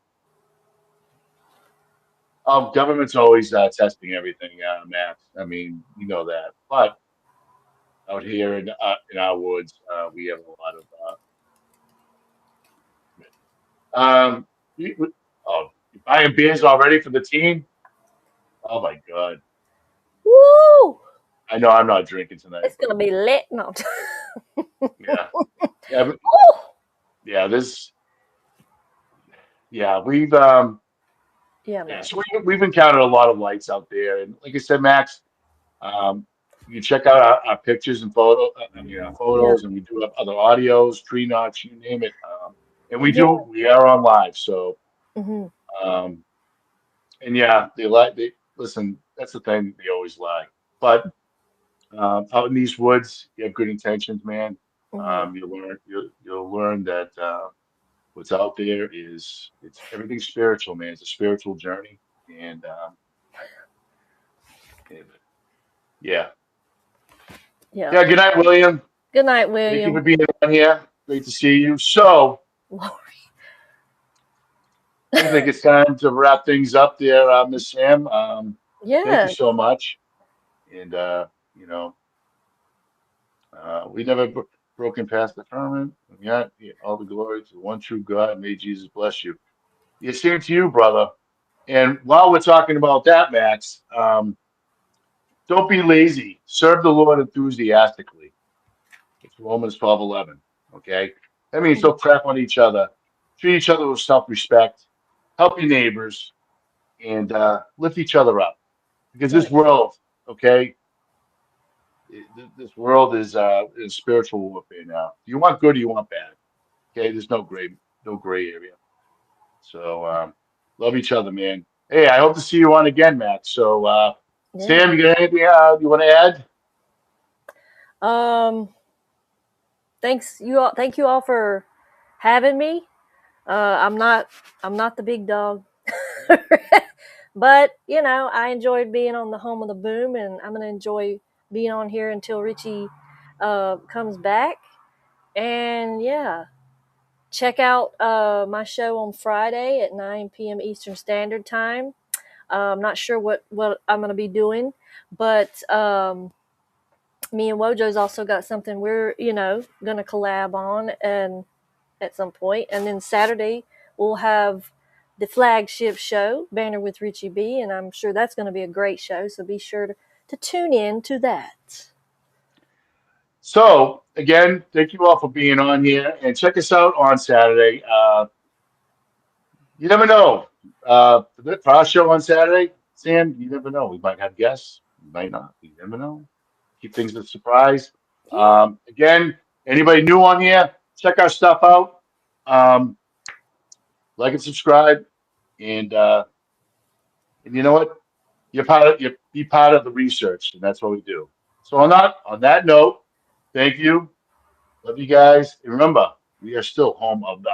Government's always testing everything, Max. I mean, you know that. But out here in our woods, we have a lot of. We, oh, you buying beers already for the team? Oh my God! Woo! I know I'm not drinking tonight, It's but gonna be lit. No. yeah, yeah, but, Woo! yeah. We've Yeah, yeah. Max. So we've encountered a lot of lights out there, and like I said, Max, you can check out our pictures and Yeah. photos, and we do have other audios, tree knocks, you name it. And Yeah. we are on live, so Hmm. um, and yeah, they listen. That's the thing, they always lie. But out in these woods, you have good intentions, man. Hmm. You'll learn that what's out there is it's everything's spiritual, man. It's a spiritual journey, and and, yeah, Yeah. yeah. Good night, William. Good night, Thank you for William. being on here. Great to see you. So I think it's time to wrap things up there, Miss Sam. Thank you Yes. so much. And you know, we never broken past the firmament. And yet, all the glory to the one true God. May Jesus bless you. Yeah, same to you, brother. And while we're talking about that, Max, don't be lazy. Serve the Lord enthusiastically. It's Romans 12:11. Okay? That means don't crap on each other. Treat each other with self-respect. Help your neighbors and lift each other up. Because this Right. world, okay, this world is spiritual warfare now. Do you want good or you want bad? Okay, there's no gray area. So love each other, man. Hey, I hope to see you on again, Matt. So Yeah. Sam, you got anything you want to add? Um. Thanks you all. Thank you all for having me. I'm not. I'm not the big dog. But I enjoyed being on the home of the boom, and I'm gonna enjoy being on here until Richie comes back. And yeah, check out my show on Friday at 9 p.m. Eastern Standard Time. I'm not sure what I'm gonna be doing, but me and Wojo's also got something we're gonna collab on, and at some point, and then Saturday we'll have the flagship show, Banter with Richie B, and I'm sure that's going to be a great show. So be sure to tune in to that. So again, thank you all for being on here, and check us out on Saturday. You never know. For our show on Saturday, Sam, you never know. We might have guests, we might not. You never know. Keep things a surprise. Yeah. Again, anybody new on here, check our stuff out. Um, like and subscribe, and you know what? You be part of the research, and that's what we do. So on that note, thank you, love you guys, and remember, we are still home of the